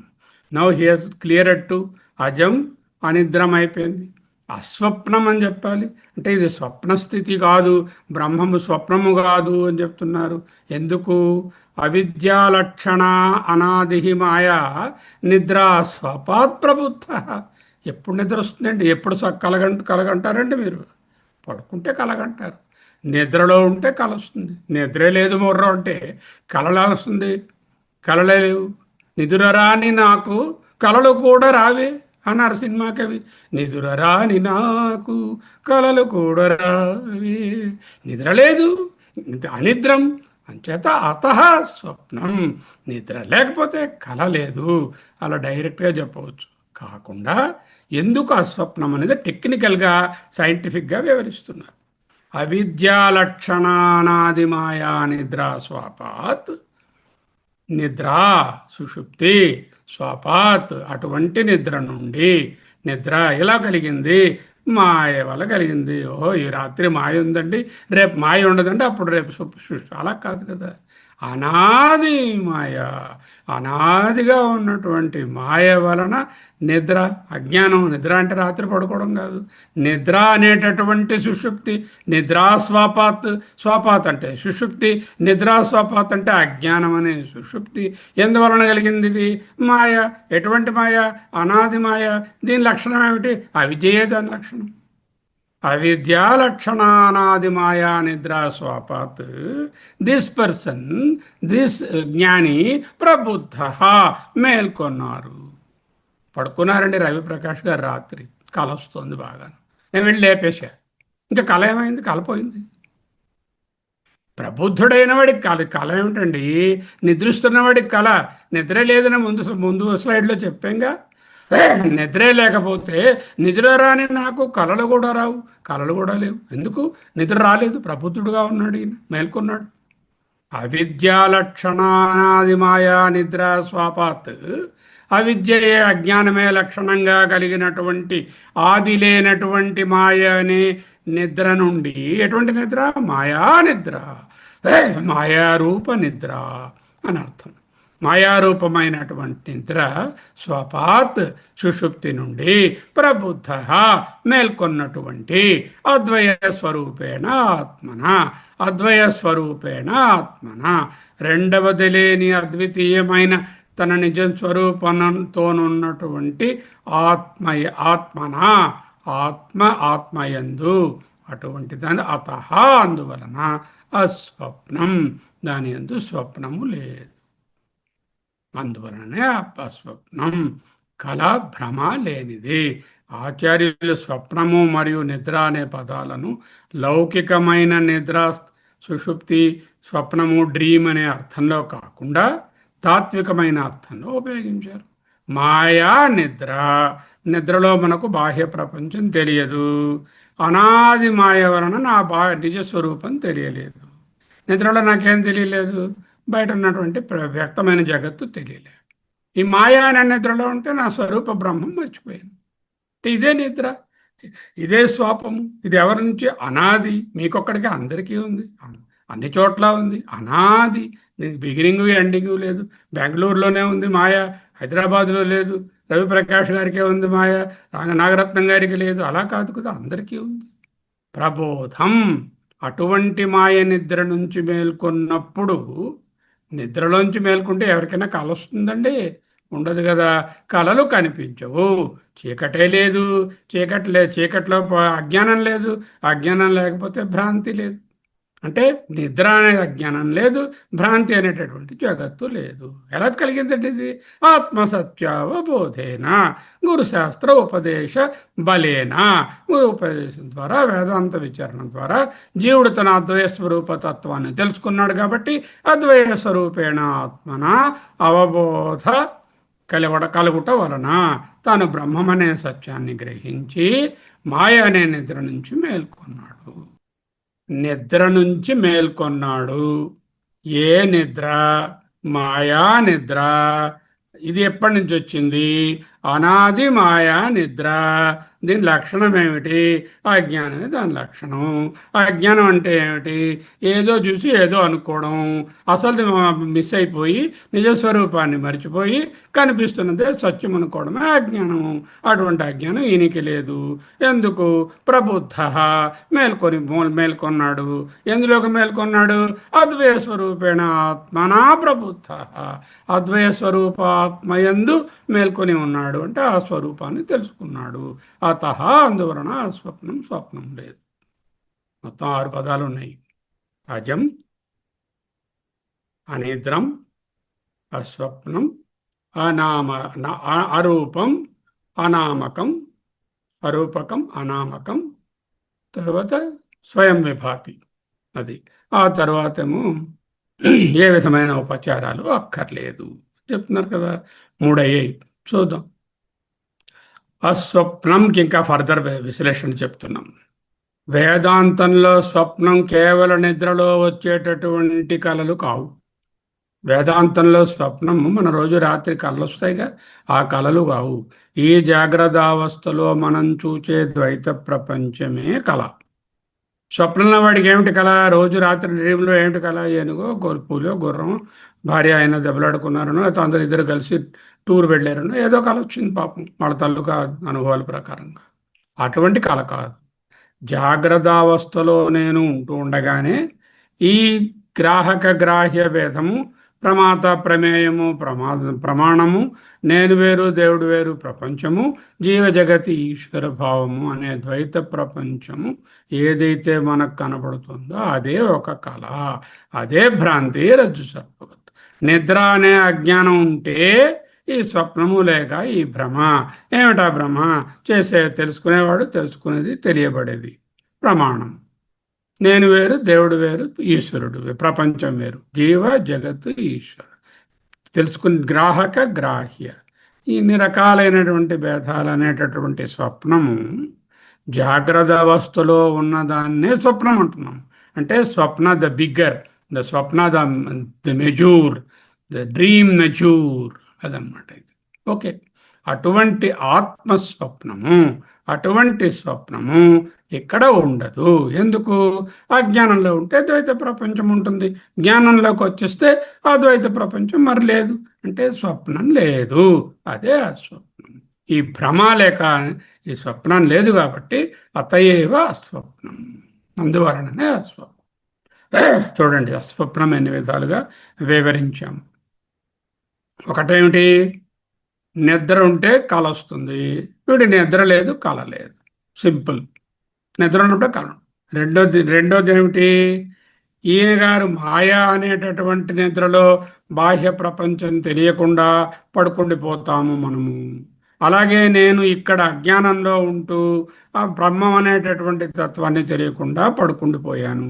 నౌ హియర్స్ క్లియర్ టు అజం అనిద్రం అయిపోయింది. అస్వప్నం అని చెప్పాలి. అంటే ఇది స్వప్నస్థితి కాదు, బ్రహ్మము స్వప్నము కాదు అని చెప్తున్నారు. ఎందుకు? అవిద్యాలక్షణ అనాది మాయా నిద్ర స్వపాత్ ప్రబుద్ధ. ఎప్పుడు నిద్ర వస్తుందండి? ఎప్పుడు కలగంటారండి మీరు? పడుకుంటే కలగంటారు. నిద్రలో ఉంటే కల వస్తుంది. నిద్రే లేదు మొర్రో అంటే కలలా వస్తుంది? కలలే లేవు. నిదురరాని నాకు కలలు కూడా రావే అన్నారు సినిమా కవి. నిదురరాని నాకు కలలు కూడా రావే. నిద్ర లేదు, అనిద్రం. అంచేత అతః స్వప్నం. నిద్ర లేకపోతే కల లేదు, అలా డైరెక్ట్గా చెప్పవచ్చు. కాకుండా ఎందుకు అస్వప్నం అనేది టెక్నికల్గా సైంటిఫిక్గా వివరిస్తున్నారు. అవిద్యాలక్షణానాది మాయా నిద్రా స్వాపాత్. నిద్ర సుషుప్తి స్వాపాత్, అటువంటి నిద్ర నుండి. నిద్ర ఎలా కలిగింది? మాయ వల్ల కలిగింది. ఓ ఈ రాత్రి మాయ ఉందండి, రేపు మాయ ఉండదండి, అప్పుడు రేపు అలా కాదు కదా. అనాది మాయ, అనాదిగా ఉన్నటువంటి మాయ వలన నిద్ర, అజ్ఞానం. నిద్ర అంటే రాత్రి పడుకోవడం కాదు. నిద్ర అనేటటువంటి సుషుప్తి. నిద్రా స్వాపాత్, స్వాపాత్ అంటే సుషుప్తి, నిద్రా స్వాపాత్ అంటే అజ్ఞానం అనే సుషుప్తి ఎందువలన కలిగింది? ఇది మాయ. ఎటువంటి మాయ? అనాది మాయ. దీని లక్షణం ఏమిటి? అవిద్యయే దాని లక్షణం. అవిద్యాలక్షణానాది మాయా నిద్రా స్వాపాత్. దిస్ పర్సన్, దిస్ జ్ఞాని ప్రబుద్ధ, మేల్కొన్నారు. పడుకున్నారండి రవిప్రకాష్ గారు రాత్రి. కల వస్తుంది బాగా. నేను వెళ్ళి లేపేశా. ఇంకా కల ఏమైంది? కలపోయింది. ప్రబుద్ధుడైన వాడికి కల కల ఏమిటండి? నిద్రిస్తున్న వాడికి కల. నిద్ర లేదని ముందు ముందు స్లైడ్లో చెప్పాంగా. నిద్రే లేకపోతే నిద్ర రాని నాకు కలలు కూడా రావు. కలలు కూడా లేవు. ఎందుకు? నిద్ర రాలేదు. ప్రబుద్ధుడుగా ఉన్నాడు ఈయన, మేల్కొన్నాడు. అవిద్యాలక్షణానాది మాయా నిద్ర స్వాపాత్. అవిద్యయే, అజ్ఞానమే లక్షణంగా కలిగినటువంటి ఆది లేనటువంటి మాయ అనే నిద్ర నుండి. ఎటువంటి నిద్ర? మాయా నిద్ర, మాయారూప నిద్ర అని అర్థం. మాయారూపమైనటువంటి నిద్ర స్వపాత్, సుషుప్తి నుండి ప్రబుద్ధ, మేల్కొన్నటువంటి అద్వయ స్వరూపేణ ఆత్మన, అద్వయ స్వరూపేణ ఆత్మన, రెండవది లేని అద్వితీయమైన తన నిజ స్వరూపంతోనున్నటువంటి ఆత్మయ, ఆత్మన, ఆత్మ, ఆత్మయందు. అటువంటి దాని అతః, అందువలన అస్వప్నం, దాని యందు స్వప్నము లేదు. అందువలనే అస్వప్నం, కళ, భ్రమ లేనిది. ఆచార్యులు స్వప్నము మరియు నిద్ర అనే పదాలను లౌకికమైన నిద్ర, సుషుప్తి, స్వప్నము, డ్రీమ్ అనే అర్థంలో కాకుండా తాత్వికమైన అర్థంలో ఉపయోగించారు. మాయా నిద్ర. నిద్రలో మనకు బాహ్య ప్రపంచం తెలియదు. అనాది మాయ వలన నా నిజస్వరూపం తెలియలేదు. నిద్రలో నాకేం తెలియలేదు? బయట ఉన్నటువంటి వ్యక్తమైన జగత్తు తెలియలేదు. ఈ మాయా అనే నిద్రలో ఉంటే నా స్వరూప బ్రహ్మం మర్చిపోయాను. అంటే ఇదే నిద్ర, ఇదే స్వాపము. ఇది ఎవరి నుంచి? అనాది. మీకొక్కడికి, అందరికీ ఉంది, అన్ని చోట్ల ఉంది. అనాది. దీనికి బిగినింగ్ ఎండింగ్ లేదు. బెంగళూరులోనే ఉంది మాయ, హైదరాబాద్లో లేదు. రవిప్రకాష్ గారికే ఉంది మాయ, నాగరత్నం గారికి లేదు. అలా కాదు కదా, అందరికీ ఉంది. ప్రబోధం. అటువంటి మాయ నిద్ర నుంచి మేల్కొన్నప్పుడు, నిద్రలోంచి మేల్కొంటే ఎవరికైనా కల వస్తుందండి? ఉండదు కదా. కలలు కనిపించవు. చీకటే లేదు. చీకట్లో అజ్ఞానం లేదు. అజ్ఞానం లేకపోతే భ్రాంతి లేదు. అంటే నిద్ర అనేది అజ్ఞానం లేదు, భ్రాంతి అనేటటువంటి జగత్తు లేదు. ఎలా కలిగిందంటే ఇది? ఆత్మసత్యావబోధేన, గురుశాస్త్ర ఉపదేశ బలేన. గురు ఉపదేశం ద్వారా, వేదాంత విచారణ ద్వారా జీవుడు తన అద్వయ స్వరూపతత్వాన్ని తెలుసుకున్నాడు కాబట్టి అద్వయ స్వరూపేణ ఆత్మన అవబోధ కలుగుట వలన తాను బ్రహ్మమనే సత్యాన్ని గ్రహించి మాయ అనే నిద్ర నుంచి మేల్కొన్నాడు. నిద్ర నుంచి మేల్కొన్నాడు. ఏ నిద్ర? మాయా నిద్ర. ఇది ఎప్పటి నుంచి వచ్చింది? అనాది మాయా నిద్ర. దీని లక్షణం ఏమిటి? అజ్ఞానమే దాని లక్షణం. అజ్ఞానం అంటే ఏమిటి? ఏదో చూసి ఏదో అనుకోవడం, అసలు మిస్ అయిపోయి నిజస్వరూపాన్ని మర్చిపోయి కనిపిస్తున్నదే సత్యం అనుకోవడమే అజ్ఞానము. అటువంటి అజ్ఞానం ఈయనకి లేదు. ఎందుకు? ప్రబుద్ధ, మేల్కొన్నాడు. ఎందులోకి మేల్కొన్నాడు? అద్వయ స్వరూపేణ ఆత్మనా ప్రబుద్ధ. అద్వయ స్వరూప ఆత్మయందు మేల్కొని ఉన్నాడు అంటే ఆ స్వరూపాన్ని తెలుసుకున్నాడు. అతః, అందువలన స్వప్నం, స్వప్నం లేదు. మొత్తం 6 పదాలు ఉన్నాయి. అజం, అనిద్రం, అస్వప్నం, అనామ అరూపం, అనామకం, అరూపకం, అనామకం, తర్వాత స్వయం విభాతి. అది ఆ తర్వాత ఏమో ఏ విధమైన ఉపచారాలు అక్కర్లేదు చెప్తున్నారు కదా. 3 అయ్యాయి. చూద్దాం. అస్వప్నంకి ఇంకా ఫర్దర్ విశ్లేషణ చెప్తున్నాం. వేదాంతంలో స్వప్నం కేవలం నిద్రలో వచ్చేటటువంటి కలలు కావు. వేదాంతంలో స్వప్నం మన రోజు రాత్రి కళలు వస్తాయిగా, ఆ కళలు కావు. ఈ జాగ్రత్త అవస్థలో మనం చూచే ద్వైత ప్రపంచమే కళ. స్వప్నంలో వాడికి ఏమిటి కళ? రోజు రాత్రి డ్రీమ్లో ఏమిటి కళ? ఏనుగో గొలుపులో గుర్రం, భార్య ఆయన దెబ్బలాడుకున్నారనో, లేకపోతే అందరు ఇద్దరు కలిసి టూర్ వెళ్ళారనో ఏదో కళ వచ్చింది పాపం వాళ్ళ తాలూకా అనుభవాల ప్రకారంగా. అటువంటి కళ కాదు. జాగ్రత్తావస్థలో నేను ఉంటూ ఉండగానే ఈ గ్రాహక గ్రాహ్య భేదము, ప్రమాత ప్రమేయము, ప్రమాణము, నేను వేరు దేవుడు వేరు ప్రపంచము, జీవ జగతి ఈశ్వర భావము అనే ద్వైత ప్రపంచము ఏదైతే మనకు కనబడుతుందో అదే ఒక కళ, అదే భ్రాంతి, రజ్జు సర్పవత్. నిద్ర అనే అజ్ఞానం ఉంటే ఈ స్వప్నము లేక ఈ భ్రమ. ఏమిటా భ్రమ? తెలుసుకునేవాడు, తెలుసుకునేది, తెలియబడేది ప్రమాణం. నేను వేరు, దేవుడు వేరు, ఈశ్వరుడు వేరు, ప్రపంచం వేరు, జీవ జగత్తు ఈశ్వరుడు. తెలుసుకుని గ్రాహక గ్రాహ్య ఇన్ని రకాలైనటువంటి భేదాలు అనేటటువంటి స్వప్నము జాగ్రత్త అవస్థలో ఉన్నదాన్నే స్వప్నం అంటున్నాం. అంటే స్వప్న ద బిగ్గర్, ద స్వప్న the measure, the dream measure, అదనమాట ఇది. ఓకే. అటువంటి ఆత్మస్వప్నము, అటువంటి స్వప్నము ఇక్కడ ఉండదు. ఎందుకు? అజ్ఞానంలో ఉంటే ద్వైత ప్రపంచం ఉంటుంది, జ్ఞానంలోకి వచ్చేస్తే ఆ ద్వైత ప్రపంచం మరి లేదు. అంటే స్వప్నం లేదు, అదే అస్వప్నం. ఈ భ్రమ లేక ఈ స్వప్నం లేదు కాబట్టి అతయేవ అస్వప్నం, అందువలననే అస్వప్నం. చూడండి, అస్వప్నం ఎన్ని విధాలుగా వివరించాము. ఒకటేమిటి? నిద్ర ఉంటే కళ వస్తుంది, వీడి నిద్ర లేదు, కళ లేదు. సింపుల్. నిద్ర ఉన్నప్పుడే కళ. రెండోది ఏమిటి? ఈయన గారు మాయా అనేటటువంటి నిద్రలో బాహ్య ప్రపంచం తెలియకుండా పడుకుండిపోతాము మనము. అలాగే నేను ఇక్కడ అజ్ఞానంలో ఉంటూ ఆ బ్రహ్మం అనేటటువంటి తత్వాన్ని తెలియకుండా పడుకుండిపోయాను,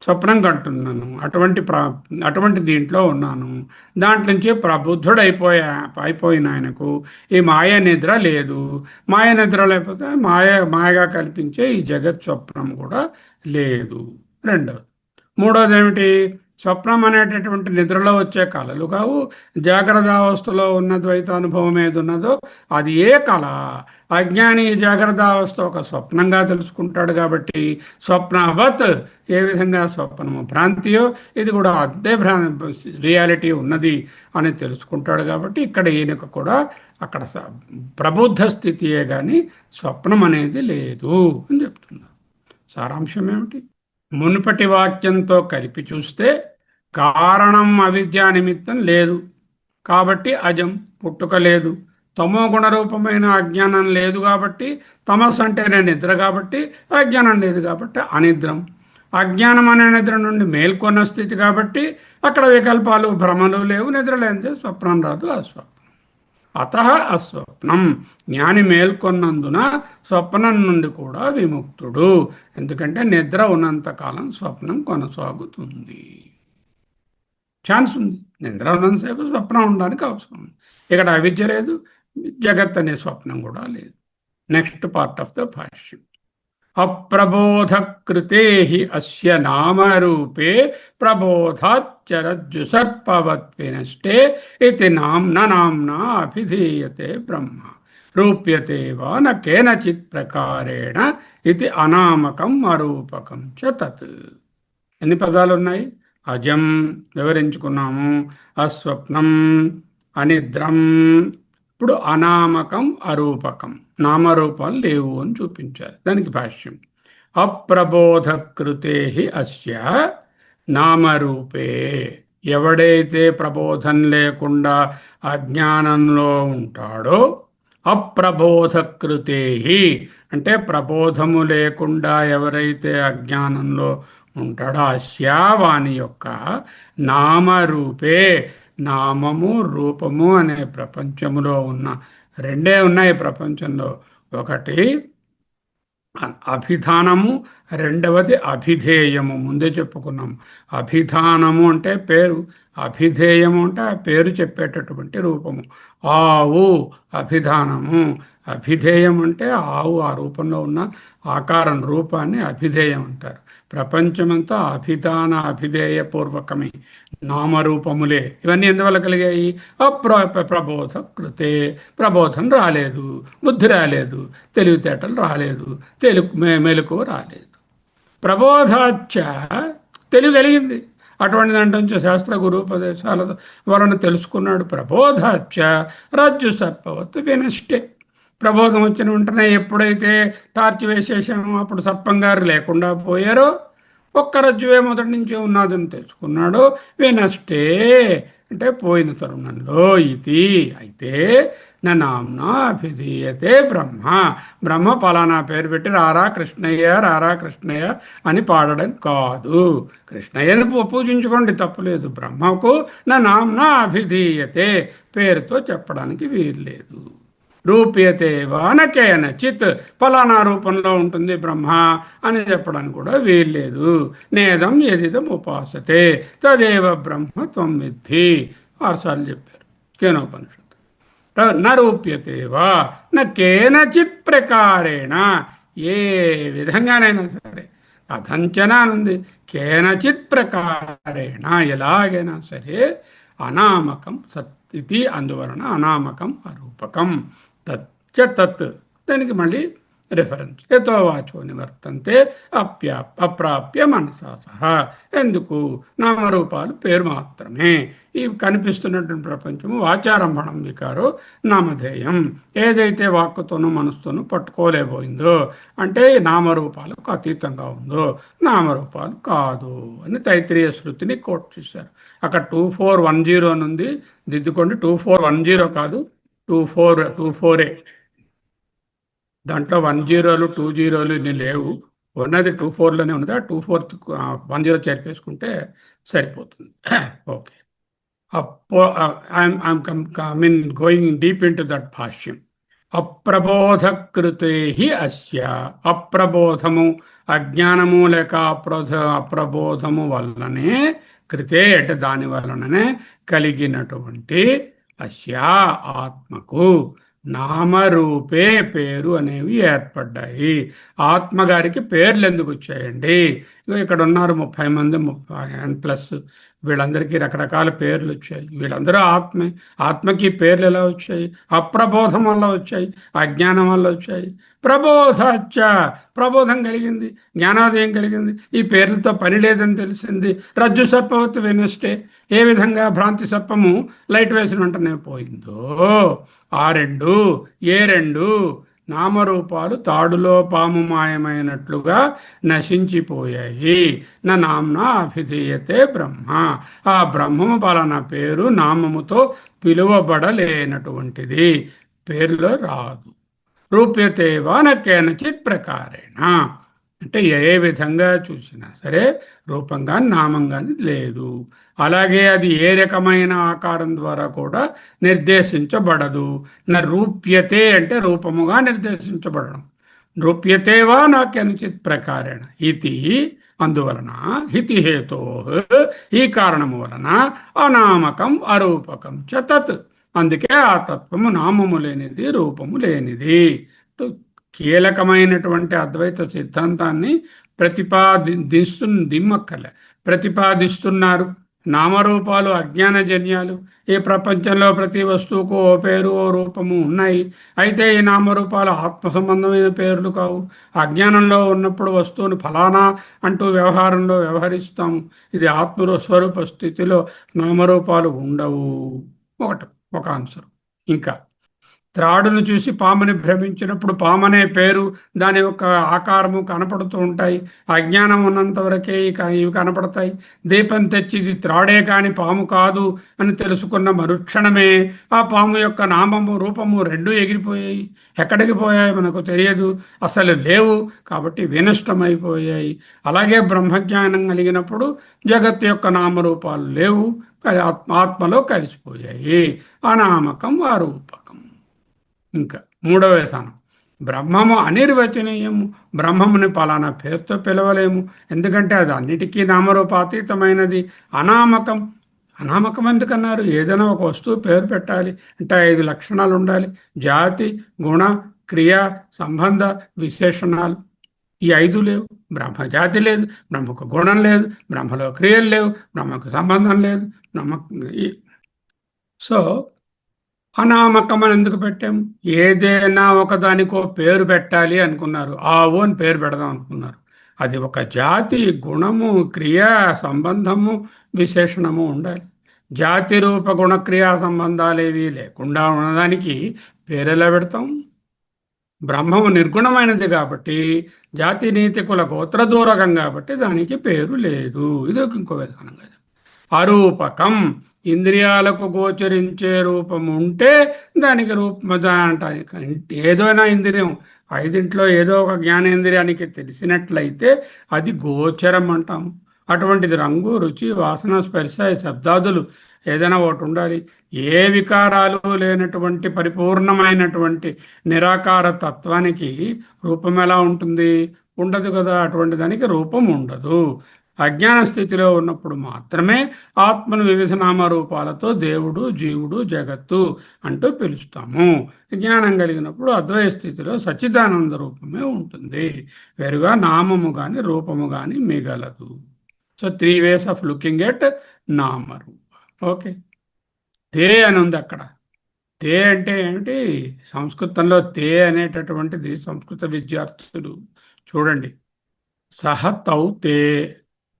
స్వప్నం కంటున్నాను. అటువంటి దీంట్లో ఉన్నాను. దాంట్లో నుంచి అయిపోయిన ఆయనకు ఈ మాయ నిద్ర లేదు. మాయ నిద్ర లేకపోతే మాయగా కల్పించే ఈ జగత్ స్వప్నం కూడా లేదు. మూడోది ఏమిటి? స్వప్నం అనేటటువంటి నిద్రలో వచ్చే కళలు కావు. జాగ్రత్త అవస్థలో ఉన్న ద్వైతానుభవం ఏది ఉన్నదో అది ఏ కళ. అజ్ఞాని జాగ్రత్త అవస్థ ఒక స్వప్నంగా తెలుసుకుంటాడు కాబట్టి స్వప్నవత్, ఏ విధంగా స్వప్నము భ్రాంతియో ఇది కూడా అదే రియాలిటీ ఉన్నది అని తెలుసుకుంటాడు కాబట్టి ఇక్కడ ఈయనకు కూడా అక్కడ ప్రబుద్ధ స్థితియే కానీ స్వప్నం అనేది లేదు అని చెప్తున్నారు. సారాంశం ఏమిటి? మునుపటి వాక్యంతో కలిపి చూస్తే కారణం అవిద్యా నిమిత్తం లేదు కాబట్టి అజం, పుట్టుక లేదు. తమో గుణరూపమైన అజ్ఞానం లేదు కాబట్టి, తమస్ అంటేనే నిద్ర కాబట్టి అజ్ఞానం లేదు కాబట్టి అనిద్రం. అజ్ఞానం అనే నిద్ర నుండి మేల్కొన్న స్థితి కాబట్టి అక్కడ వికల్పాలు, భ్రమలు లేవు. నిద్ర లేనిదే స్వప్నం రాదు, అస్వప్నం. అత అస్వప్నం. జ్ఞాని మేల్కొన్నందున స్వప్నం నుండి కూడా విముక్తుడు. ఎందుకంటే నిద్ర ఉన్నంతకాలం స్వప్నం కొనసాగుతుంది. ఛాన్స్ ఉంది. నిద్ర ఉన్నంతసేపు స్వప్నం ఉండడానికి అవసరం ఉంది. ఇక్కడ అవిద్య లేదు, జగత్ అనే స్వప్నం కూడా లేదు. నెక్స్ట్ పార్ట్ ఆఫ్ ద భాష్యం. అప్రబోధకృతే అస్య నామరూపే ప్రబోధాచ్చరజ్జు సర్పవత్ వినష్టే ఇది నామ్నా అభిధీయతే బ్రహ్మ రూప్యతే వా న కేనచిత్ ప్రకారేణ ఇది అనామకం అరూపకం చ తత్. ఎన్ని పదాలు ఉన్నాయి? అజం వివరించుకున్నాము, అస్వప్నం, అనిద్రం, ఇప్పుడు అనామకం, అరూపకం. నామరూపాలు లేవు అని చూపించారు. దానికి భాష్యం. అప్రబోధకృతే అస్య నామరూపే. ఎవడైతే ప్రబోధం లేకుండా అజ్ఞానంలో ఉంటాడో అప్రబోధకృతే అంటే ప్రబోధము లేకుండా ఎవరైతే అజ్ఞానంలో ఉంటాడో అస్యావాని యొక్క నామరూపే, నామము రూపము అనే ప్రపంచములో ఉన్న రెండే ఉన్నాయి ప్రపంచంలో. ఒకటి అభిధానము, రెండవది అభిధేయము. ముందే చెప్పుకున్నాము. అభిధానము అంటే పేరు, అభిధేయము అంటే ఆ పేరు చెప్పేటటువంటి రూపము. ఆవు అభిధానము, అభిధేయం అంటే ఆవు ఆ రూపంలో ఉన్న ఆకారం, రూపాన్ని అభిధేయం అంటారు. ప్రపంచమంతా అభిధాన అభిధేయ పూర్వకమే, నామరూపములే. ఇవన్నీ ఎందువల్ల కలిగాయి? ప్రబోధ కృతే, ప్రబోధం రాలేదు, బుద్ధి రాలేదు, తెలివితేటలు రాలేదు, మెలకువ రాలేదు. ప్రబోధాచ్చ తెలివి కలిగింది. అటువంటి దాంట్లో శాస్త్ర గురుపదేశాల వలన తెలుసుకున్నాడు. ప్రబోధాచ్చ రజ్జు సర్పవత్తు వినష్టే. ప్రబోధం వచ్చిన వెంటనే ఎప్పుడైతే టార్చ్ వేసేసామో అప్పుడు సర్పం గారు లేకుండా పోయారో, ఒక్క రజ్జువే మొదటి నుంచి ఉన్నదని తెలుసుకున్నాడు. వినష్టే అంటే పోయిన తరుణంలో. ఇది అయితే నామ్నా అభిధీయతే బ్రహ్మ. బ్రహ్మ పలానా పేరు పెట్టి రారా కృష్ణయ్య, రారా కృష్ణయ్య అని పాడడం కాదు. కృష్ణయ్యని పూజించుకోండి, తప్పులేదు. బ్రహ్మకు నామ్నా అభిధీయతే పేరుతో చెప్పడానికి వీల్లేదు. రూప్యతే వానకేనచిత్ ఫలానా రూపంలో ఉంటుంది బ్రహ్మ అని చెప్పడానికి కూడా వీల్లేదు. నేదం ఎదిదం ఉపాసతే తదేవ బ్రహ్మ త్వం విద్ధి 6 సార్లు చెప్పారు కేనోపనిషత్తు. నరూప్యతే వా కేనచిత్ ప్రకారేణ, ఏ విధంగానైనా సరే. కథంచన అనుంది, కేనచిత్ ప్రకారేణ ఎలాగైనా సరే. అనామకం సత్ ఇది, అందువలన అనామకం అరూపకం. తచ్చ తత్, దానికి మళ్ళీ రిఫరెన్స్. యతో వాచో నివర్తంతే అప్రాప్య మనసా సహా. ఎందుకు? నామరూపాలు పేరు మాత్రమే. ఈ కనిపిస్తున్నటువంటి ప్రపంచము వాచారంభణం వికారో నామధేయం. ఏదైతే వాక్కుతోనూ మనసుతోనూ పట్టుకోలేకపోయిందో, అంటే నామరూపాలకు అతీతంగా ఉందో, నామరూపాలు కాదు అని తైత్రీయ శృతిని కోట్ చేశారు. అక్కడ 2410 అని ఉంది, దిద్దుకోండి. 2410 కాదు, 24 దాంట్లో 10 20 ఇన్ని లేవు. ఉన్నది 24లోనే ఉన్నది. ఆ 24 10 చేర్పేసుకుంటే సరిపోతుంది. Okay. Going deep into that భాష్యం. అప్రబోధకృతే అస్య, అప్రబోధము అజ్ఞానము లేక అప్రబోధము వల్లనే, కృతే అంటే దాని వలననే కలిగినటువంటి అస్య ఆత్మకు నామరూపే పేరు అనేవి ఏర్పడ్డాయి. ఆత్మగారికి పేర్లు ఎందుకు వచ్చాయండి? ఇక్కడ ఉన్నారు 30 మంది, 30+ వీళ్ళందరికీ రకరకాల పేర్లు వచ్చాయి. వీళ్ళందరూ ఆత్మే. ఆత్మకి పేర్లు ఎలా వచ్చాయి? అప్రబోధం వల్ల వచ్చాయి, అజ్ఞానం వల్ల వచ్చాయి. ప్రబోధాచ్చ, ప్రబోధం కలిగింది, జ్ఞానోదయం కలిగింది, ఈ పేర్లతో పని లేదని తెలిసింది. రజ్జు సర్పవత్తు వినష్టే, ఏ విధంగా భ్రాంతి సర్పము లైట్ వేసిన వెంటనే పోయిందో, ఆ రెండు ఏ రెండు నామరూపాలు తాడులో పాము మాయమైనట్లుగా నశించిపోయాయి. నామ్నా అభిధీయతే బ్రహ్మ. ఆ బ్రహ్మము పలానా పేరు నామముతో పిలువబడలేనటువంటిది, పేరులో రాదు. రూప్యతే వా కేనచిత్ ప్రకారేణ, అంటే ఏ విధంగా చూసినా సరే రూపం కానీ నామం కానీ లేదు. అలాగే అది ఏ రకమైన ఆకారం ద్వారా కూడా నిర్దేశించబడదు. రూప్యతే అంటే రూపముగా నిర్దేశించబడడం. రూప్యతే వా నాకెనుచిత్ ప్రకారేణ ఇది, అందువలన హితి హేతో, ఈ కారణము వలన అనామకం అరూపకం చ తత్, అందుకే ఆ తత్వము నామము లేనిది, రూపము లేనిది. కీలకమైనటువంటి అద్వైత సిద్ధాంతాన్ని ప్రతిపాదిస్తున్నారు. నామరూపాలు అజ్ఞానజన్యాలు. ఈ ప్రపంచంలో ప్రతి వస్తువుకు ఓ పేరు ఓ రూపము ఉన్నాయి. అయితే ఈ నామరూపాలు ఆత్మ సంబంధమైన పేర్లు కావు. అజ్ఞానంలో ఉన్నప్పుడు వస్తువును ఫలానా అంటూ వ్యవహారంలో వ్యవహరిస్తాము. ఇది ఆత్మస్వరూప స్థితిలో నామరూపాలు ఉండవు. ఒక ఆన్సర్. ఇంకా త్రాడును చూసి పాముని భ్రమించినప్పుడు పామనే పేరు, దాని యొక్క ఆకారము కనపడుతూ ఉంటాయి. అజ్ఞానం ఉన్నంత వరకే ఇవి కనపడతాయి. దీపం తెచ్చి ఇది త్రాడే కాని పాము కాదు అని తెలుసుకున్న మరుక్షణమే ఆ పాము యొక్క నామము రూపము రెండూ ఎగిరిపోయాయి. ఎక్కడికి పోయాయి మనకు తెలియదు, అసలు లేవు, కాబట్టి వినష్టమైపోయాయి. అలాగే బ్రహ్మజ్ఞానం కలిగినప్పుడు జగత్తు యొక్క నామరూపాలు లేవు, ఆత్మలో కలిసిపోయాయి. అనామకం అరూపకం. ఇంకా మూడవ స్థానం, బ్రహ్మము అనిర్వచనీయము. బ్రహ్మముని పలానా పేరుతో పిలవలేము, ఎందుకంటే అది అన్నిటికీ నామరూపాతీతమైనది. అనామకం. అనామకం ఎందుకన్నారు? ఏదైనా ఒక వస్తువు పేరు పెట్టాలి అంటే 5 లక్షణాలు ఉండాలి: జాతి, గుణ, క్రియ, సంబంధ, విశేషణాలు. ఈ 5 లేవు. బ్రహ్మ జాతి లేదు, బ్రహ్మకు గుణం లేదు, బ్రహ్మలో క్రియలు లేవు, బ్రహ్మకు సంబంధం లేదు. బ్రహ్మ సో అనామకం అని ఎందుకు పెట్టాము? ఏదైనా ఒకదానికో పేరు పెట్టాలి అనుకున్నారు, ఆవు అని పేరు పెడదాం అనుకున్నారు. అది ఒక జాతి, గుణము, క్రియ, సంబంధము, విశేషణము ఉండాలి. జాతి రూప గుణక్రియా సంబంధాలు ఏవి లేకుండా ఉన్నదానికి పేరు ఎలా పెడతాం? బ్రహ్మము నిర్గుణమైనది కాబట్టి, జాతి నీతి కుల గోత్ర దూరకం కాబట్టి దానికి పేరు లేదు. ఇది ఇంకో విధానం కదా. అరూపకం. ఇంద్రియాలకు గోచరించే రూపం ఉంటే దానికి రూపం అంటానికి. ఏదైనా ఇంద్రియం, 5 ఏదో ఒక జ్ఞానేంద్రియానికి తెలిసినట్లయితే అది గోచరం అంటాము. అటువంటిది రంగు, రుచి, వాసన, స్పర్శ, శబ్దాదులు ఏదైనా ఒకటి ఉండాలి. ఏ వికారాలు లేనటువంటి పరిపూర్ణమైనటువంటి నిరాకార తత్వానికి రూపం ఎలా ఉంటుంది? ఉండదు కదా. అటువంటి దానికి రూపం ఉండదు. అజ్ఞాన స్థితిలో ఉన్నప్పుడు మాత్రమే ఆత్మను వివిధ నామరూపాలతో దేవుడు, జీవుడు, జగత్తు అంటూ పిలుస్తాము. జ్ఞానం కలిగినప్పుడు అద్వయ స్థితిలో సచ్చిదానంద రూపమే ఉంటుంది. వేరుగా నామము కానీ రూపము కానీ మిగలదు. So 3 ways of looking at నామరూప. ఓకే. తే అని ఉంది అక్కడ. తే అంటే ఏమిటి? సంస్కృతంలో తే అనేటటువంటిది సంస్కృత విద్యార్థులు చూడండి. సహ తౌ తే,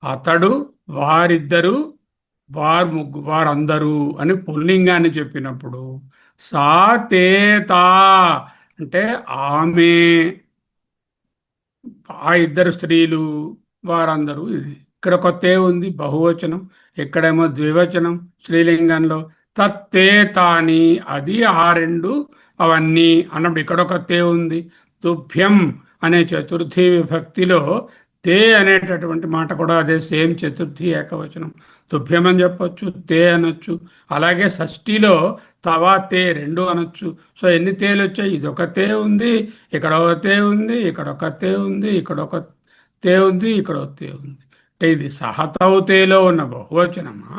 అతడు, వారిద్దరు, వారందరూ అని పుల్లింగాన్ని చెప్పినప్పుడు సా తే తా అంటే ఆమె, ఆ ఇద్దరు స్త్రీలు, వారందరూ. ఇది ఇక్కడ ఒక తే ఉంది బహువచనం, ఇక్కడేమో ద్వివచనం స్త్రీలింగంలో. తత్తే తాని, అది ఆ రెండు అవన్నీ అన్నప్పుడు ఇక్కడ ఒక తే ఉంది. తుభ్యం అనే చతుర్థి విభక్తిలో తే అనేటటువంటి మాట కూడా అదే సేమ్ చతుర్థి ఏకవచనం. తుభ్యం అని చెప్పొచ్చు, తే అనొచ్చు. అలాగే షష్ఠిలో తవా తే రెండు అనొచ్చు. సో ఎన్ని తేలు వచ్చాయి? ఇదొక తే ఉంది, ఇక్కడ ఒక తే ఉంది, ఇక్కడ ఒక తే ఉంది, ఇక్కడ ఒక తే ఉంది, ఇక్కడ ఒక తే ఉంది. అంటే ఇది సహతౌతేలో ఉన్న బహువచనమా,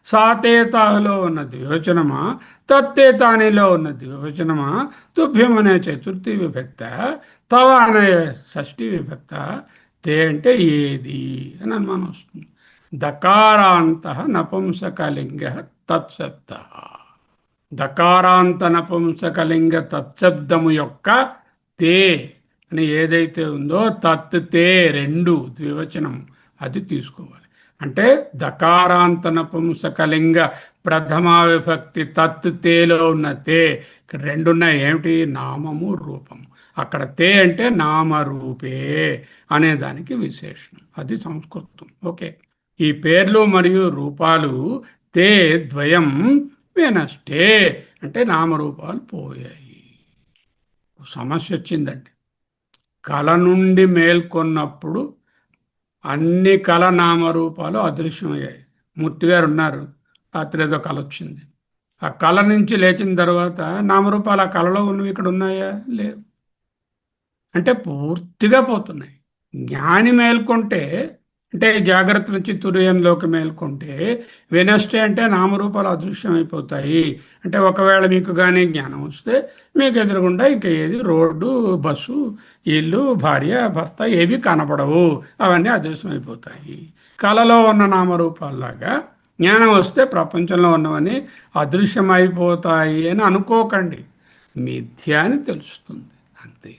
సాతేతాలో ఉన్న ద్వివచనమా, తత్తేతానిలో ఉన్న ద్వివచనమా, తుభ్యం అనే చతుర్థి విభక్త, తవ అనే షష్ఠి విభక్త, తే అంటే ఏది అని అనుమానం వస్తుంది. దకారాంత నపుంసకలింగ తత్శబ్ద. దకారాంత నపుంసకలింగ తత్శబ్దము యొక్క తే అని ఏదైతే ఉందో తత్ తే రెండు ద్వివచనం అది తీసుకోవాలి. అంటే దకారాంత నపుంసకలింగ ప్రథమా విభక్తి తత్ తేలో ఉన్న తే, ఇక్కడ రెండున్నాయి. ఏమిటి? నామము, రూపము. అక్కడ తే అంటే నామరూపే అనే దానికి విశేషణం. అది సంస్కృతం. ఓకే. ఈ పేర్లు మరియు రూపాలు తే ద్వయం వినష్టే అంటే నామరూపాలు పోయాయి. సమస్య వచ్చిందండి. కళ నుండి మేల్కొన్నప్పుడు అన్ని కళ నామరూపాలు అదృశ్యమయ్యాయి. మూర్తి గారు ఉన్నారు, రాత్రి ఏదో కళ వచ్చింది. ఆ కళ నుంచి లేచిన తర్వాత నామరూపాలు ఆ కళలో ఉన్నవి ఇక్కడ ఉన్నాయా? లేవు. అంటే పూర్తిగా పోతున్నాయి. జ్ఞాని మేల్కొంటే, అంటే జాగ్రత్త నుంచి తుర్యంలోకి మేల్కొంటే వినష్టే అంటే నామరూపాలు అదృశ్యమైపోతాయి. అంటే ఒకవేళ మీకు కానీ జ్ఞానం వస్తే మీకు ఎదురుగుండా ఇంకా ఏది రోడ్డు, బస్సు, ఇల్లు, భార్య, భర్త ఏవి కనపడవు, అవన్నీ అదృశ్యమైపోతాయి. కళలో ఉన్న నామరూపాల్లాగా జ్ఞానం వస్తే ప్రపంచంలో ఉన్నవన్నీ అదృశ్యమైపోతాయి అని అనుకోకండి. మిథ్య అని తెలుస్తుంది అంతే.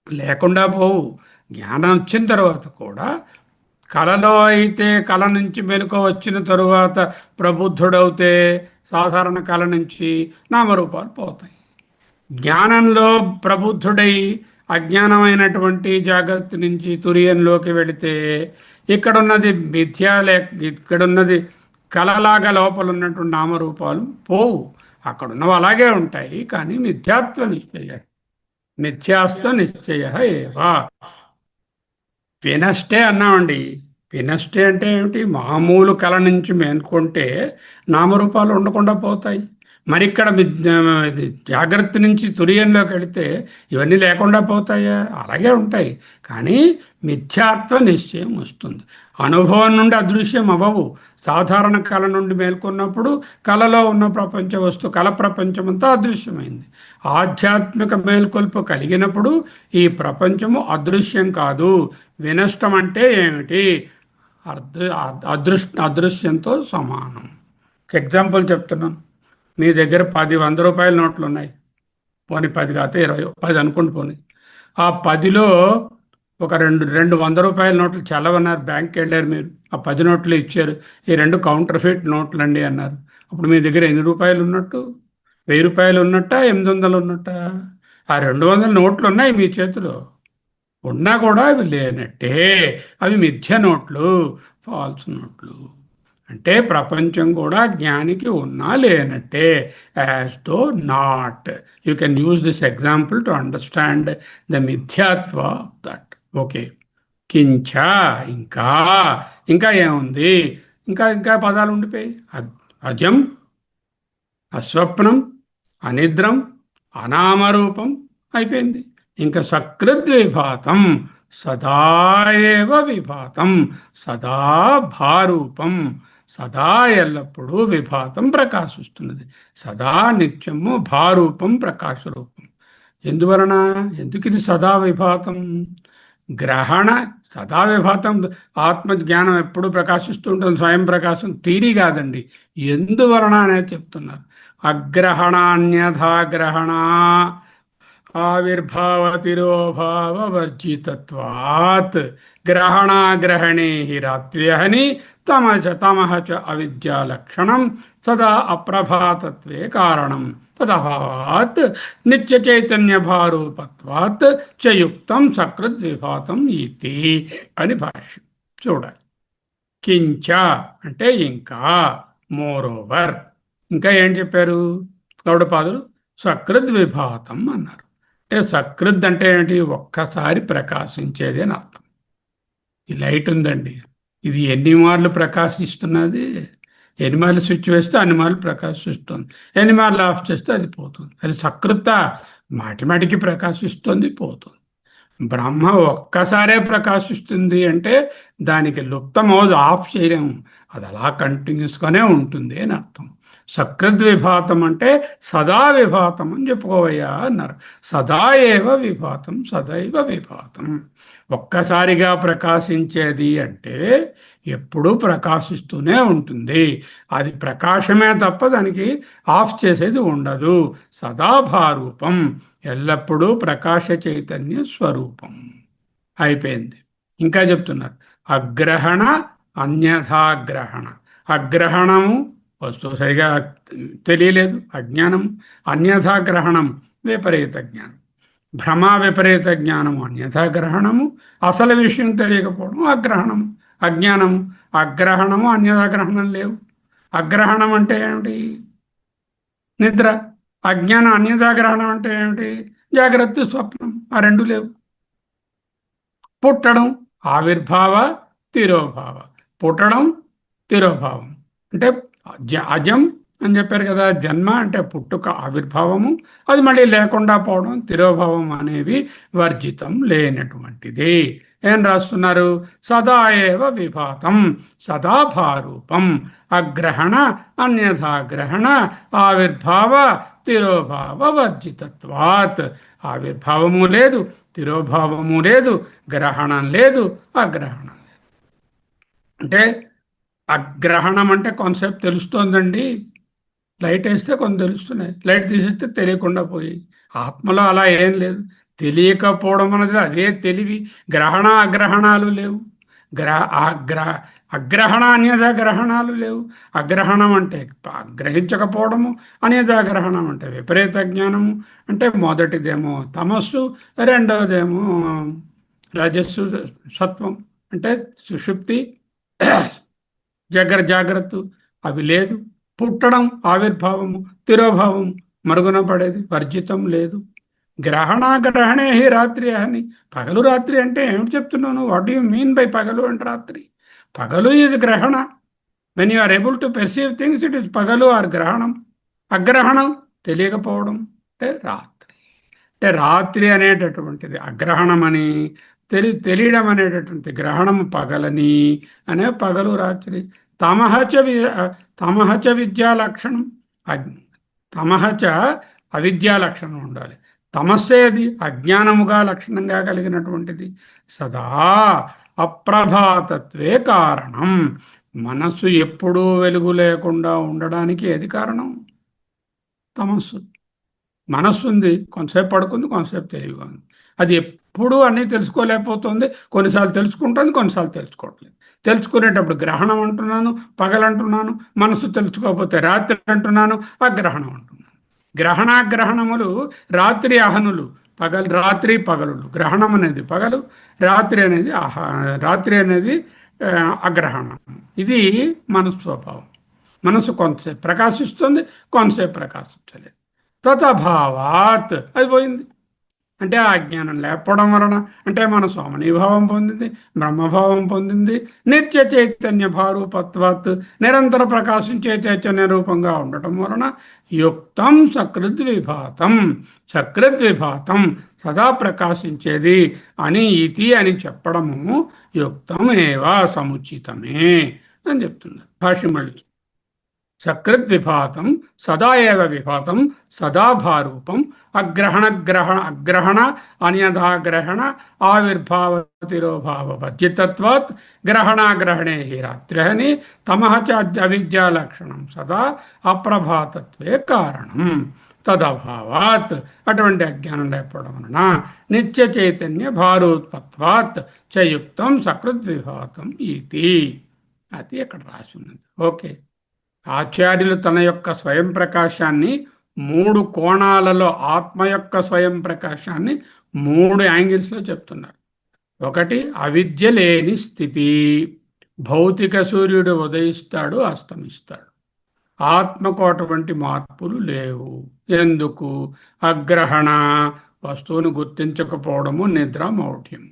లేకుండా పోవు. జ్ఞానం వచ్చిన తర్వాత కూడా కళలో అయితే, కళ నుంచి మెలకు వచ్చిన తరువాత ప్రబుద్ధుడవుతే సాధారణ కళ నుంచి నామరూపాలు పోతాయి. జ్ఞానంలో ప్రబుద్ధుడై అజ్ఞానమైనటువంటి జాగ్రత్త నుంచి తురియంలోకి వెళితే ఇక్కడున్నది ఇక్కడున్నది కలలాగా లోపల ఉన్నటువంటి నామరూపాలు పోవు. అక్కడున్నవి అలాగే ఉంటాయి, కానీ మిథ్యాత్వ నిశ్చయ, మిథ్యాస్త నిశ్చయ ఏవా. వినష్టే అన్నామండి. వినష్టే అంటే ఏమిటి? మామూలు కళ నుంచి మేల్కొంటే నామరూపాలు ఉండకుండా పోతాయి. మరి ఇక్కడ ఇది జాగ్రత్త నుంచి తురియంలోకి వెళితే ఇవన్నీ లేకుండా పోతాయా? అలాగే ఉంటాయి, కానీ మిథ్యాత్వ నిశ్చయం వస్తుంది. అనుభవం నుండి అదృశ్యం అవ్వవు. సాధారణ కళ నుండి మేల్కొన్నప్పుడు కళలో ఉన్న ప్రపంచ కళ ప్రపంచమంతా అదృశ్యమైంది. ఆధ్యాత్మిక మేల్కొల్పు కలిగినప్పుడు ఈ ప్రపంచము అదృశ్యం కాదు. వినష్టం అంటే ఏమిటి? అదృశ్యంతో సమానం. ఎగ్జాంపుల్ చెప్తున్నాను. మీ దగ్గర 10 100 రూపాయల నోట్లు ఉన్నాయి. పోనీ 10 కాకపోతే 20, 10 అనుకోండి. పోనీ ఆ 10లో ఒక రెండు 100 రూపాయల నోట్లు చల్లవన్నారు. బ్యాంక్కి వెళ్ళారు, మీరు ఆ 10 నోట్లు ఇచ్చారు. ఈ 2 కౌంటర్ ఫీట్ నోట్లు అండి అన్నారు. అప్పుడు మీ దగ్గర ఎన్ని రూపాయలు ఉన్నట్టు? 1000 రూపాయలు ఉన్నట్ట, 800 ఉన్నట్ట? ఆ 200 నోట్లు ఉన్నాయి మీ చేతిలో. ఉన్నా కూడా అవి లేనట్టే. అవి మిథ్య నోట్లు, ఫాల్స్ నోట్లు. అంటే ప్రపంచం కూడా జ్ఞానికి ఉన్నా లేనట్టే, as though not. You can use this example to understand the మిథ్యాత్వ ఆఫ్ దట్. ఓకే. కించ, ఇంకా ఇంకా ఏముంది? ఇంకా ఇంకా పదాలు ఉండిపోయి. అజం, అస్వప్నం, అనిద్రం, అనామరూపం అయిపోయింది. ఇంకా సకృద్విభాతం, సదాయేవ విభాతం, సదా భారూపం. సదా ఎల్లప్పుడూ విభాతం ప్రకాశిస్తున్నది. సదా నిత్యము భారూపం ప్రకాశరూపం. ఎందువలన? ఎందుకు ఇది సదా విభాతం? గ్రహణ సదా విభాతం. ఆత్మజ్ఞానం ఎప్పుడు ప్రకాశిస్తూ ఉంటుంది, స్వయం ప్రకాశం. తీరి కాదండి, ఎందువలన అనేది చెప్తున్నారు. అగ్రహణాన్యథాగ్రహణ ఆవిర్భావతిరోభావవర్జితత్వాత్ గ్రహణాగ్రహణే హి రాత్ర్యహని తమః చ అవిద్యాలక్షణం సదా అప్రభాతత్వే కారణం తదభావాత్ నిత్యచైతన్యభారూపత్వాత్ చ యుక్తం సకృద్విభాతం ఇతి అని భాష్యం. చూడాలి. కించ అంటే ఇంకా, మోరోవర్. ఇంకా ఏం చెప్పారు గౌడపాదులు? సకృద్విభాతం అన్నారు. అంటే సకృద్ అంటే ఏంటి? ఒక్కసారి ప్రకాశించేది అని అర్థం. ఈ లైట్ ఉందండి, ఇది ఎన్ని మార్లు ప్రకాశిస్తున్నది? ఎన్ని మార్లు స్విచ్ వేస్తే అన్ని మార్లు ప్రకాశిస్తుంది. ఎన్ని మార్లు ఆఫ్ చేస్తే అది పోతుంది. అది సకృత. మాటిమాటికి ప్రకాశిస్తుంది, పోతుంది. బ్రహ్మ ఒక్కసారే ప్రకాశిస్తుంది అంటే దానికి లుప్తమవుదు, ఆఫ్ చేయలేము. అది అలా కంటిన్యూస్గానే ఉంటుంది అని అర్థం. సకృద్విభాతం అంటే సదా విభాతం అని చెప్పుకోవయ్యా అన్నారు. సదా ఏవ విభాతం, సదైవ విభాతం. ఒక్కసారిగా ప్రకాశించేది అంటే ఎప్పుడూ ప్రకాశిస్తూనే ఉంటుంది. అది ప్రకాశమే తప్ప దానికి ఆఫ్ చేసేది ఉండదు. సదాభారూపం, ఎల్లప్పుడూ ప్రకాశ చైతన్య స్వరూపం. అయిపోయింది. ఇంకా చెప్తున్నారు. అగ్రహణ అన్యథాగ్రహణ. అగ్రహణము వస్తువు సరిగా తెలియలేదు, అజ్ఞానం. అన్యథాగ్రహణం విపరీత జ్ఞానం. భ్రమ విపరీత జ్ఞానము అన్యథాగ్రహణము. అసలు విషయం తెలియకపోవడం అగ్రహణము, అజ్ఞానము. అగ్రహణము అన్యథాగ్రహణం లేవు. అగ్రహణం అంటే ఏమిటి? నిద్ర. అజ్ఞానం అన్యథాగ్రహణం అంటే ఏమిటి? జాగ్రత్త, స్వప్నం. ఆ రెండు లేవు. పుట్టడం, ఆవిర్భావ, తిరోభావ. పుట్టడం, తిరోభావం. అంటే అజం అని చెప్పారు కదా, జన్మ అంటే పుట్టుక, ఆవిర్భావము. అది మళ్ళీ లేకుండా పోవడం, తిరోభావం అనేవి వర్జితం, లేనటువంటిది. ఏం రాస్తున్నారు? సదా ఏవ విభాతం, సదాభారూపం. అగ్రహణ అన్యథాగ్రహణ ఆవిర్భావ తిరోభావ వర్జితత్వాత్. ఆవిర్భావము లేదు, తిరోభావము లేదు, గ్రహణం లేదు, అగ్రహణం లేదు. అంటే అగ్రహణం అంటే కాన్సెప్ట్ తెలుస్తోందండి. లైట్ వేస్తే కొన్ని తెలుస్తున్నాయి, లైట్ తీసేస్తే తెలియకుండా పోయి. ఆత్మలో అలా ఏం లేదు. తెలియకపోవడం అనేది అదే తెలివి. గ్రహణ అగ్రహణాలు లేవు. గ్రహ అగ్రహణ అన్యథా గ్రహణాలు లేవు. అగ్రహణం అంటే గ్రహించకపోవడము, అన్యథా గ్రహణం అంటే విపరీత జ్ఞానము. అంటే మొదటిదేమో తమస్సు, రెండవదేమో రజస్సు, సత్వం. అంటే సుషుప్తి, జాగ్రత్త అవి లేదు. పుట్టడం, ఆవిర్భావము, తిరోభావము, మరుగున పడేది, వర్జితం లేదు. గ్రహణే హి రాత్రి అని. పగలు రాత్రి అంటే ఏమిటి చెప్తున్నాను? వాట్ యు మీన్ బై పగలు అండ్ రాత్రి? పగలు ఈజ్ గ్రహణ. When you are able to perceive things, it is పగలు ఆర్ గ్రహణం. అగ్రహణం తెలియకపోవడం అంటే రాత్రి. అంటే రాత్రి అనేటటువంటిది అగ్రహణం అని, తెలియడం అనేటటువంటి గ్రహణం పగలని అనే పగలు రాత్రి. తమహచ తమహచ విద్యా లక్షణం. తమహచ అవిద్యా లక్షణం ఉండాలి. తమస్సేది అజ్ఞానముగా లక్షణంగా కలిగినటువంటిది. సదా అప్రభాతత్వే కారణం. మనస్సు ఎప్పుడూ వెలుగు లేకుండా ఉండడానికి ఏది కారణం? తమస్సు. మనస్సు ఉంది, కొంతసేపు పడుకుంది, కొంతసేపు తెలివిగా ఉంది. అది ఎప్పుడూ అన్నీ తెలుసుకోలేకపోతుంది. కొన్నిసార్లు తెలుసుకుంటుంది, కొన్నిసార్లు తెలుసుకోవట్లేదు. తెలుసుకునేటప్పుడు గ్రహణం అంటున్నాను, పగలంటున్నాను. మనస్సు తెలుసుకోకపోతే రాత్రి అంటున్నాను, అగ్రహణం అంటున్నాను. గ్రహణాగ్రహణములు రాత్రి అహనులు, రాత్రి పగలులు. గ్రహణం అనేది పగలు, రాత్రి అనేది అగ్రహణం. ఇది మనసు స్వభావం. మనసు కొంతసేపు ప్రకాశిస్తుంది, కొంతసేపు ప్రకాశించలేదు. తతభావాత్ అది పోయింది. అంటే ఆ జ్ఞానం లేకపోవడం వలన, అంటే మన సోమనీభావం పొందింది, బ్రహ్మభావం పొందింది. నిత్య చైతన్య భారూపత్వాత్ నిరంతర ప్రకాశించే చైతన్య రూపంగా ఉండటం వలన యుక్తం సకృద్విభాతం. సకృద్విభాతం సదా ప్రకాశించేది అని ఇతి అని చెప్పడము యుక్తమేవా సముచితమే అని చెప్తున్నారు భాష్యమళి. సకృద్విభాతం సదా ఏవ విభాతం సదా భారూపం అగ్రహణ అన్యథాగ్రహణ ఆవిర్భావ తిరోభావ వర్జితత్వాత్ గ్రహణాగ్రహణే హి రాత్రి తమః చ అవిద్యా లక్షణం సదా అప్రభాతత్వే కారణం. తదభావాత్ అటువంటి అజ్ఞానం లేకపోవడం వలన నిత్య చైతన్య భారోత్పత్వాత్ చయుక్తం సకృద్విభాతం ఇది. అది అక్కడ రాసి ఉన్నది. ఓకే. ఆచార్యులు తన యొక్క స్వయం ప్రకాశాన్ని 3 కోణాలలో, ఆత్మ యొక్క స్వయం ప్రకాశాన్ని 3 యాంగిల్స్లో చెప్తున్నారు. ఒకటి అవిద్య లేని స్థితి. భౌతిక సూర్యుడు ఉదయిస్తాడు, అస్తమిస్తాడు. ఆత్మకు అటువంటి మార్పులు లేవు. ఎందుకు? అగ్రహణ వస్తువును గుర్తించకపోవడము, నిద్ర, మౌఢ్యం.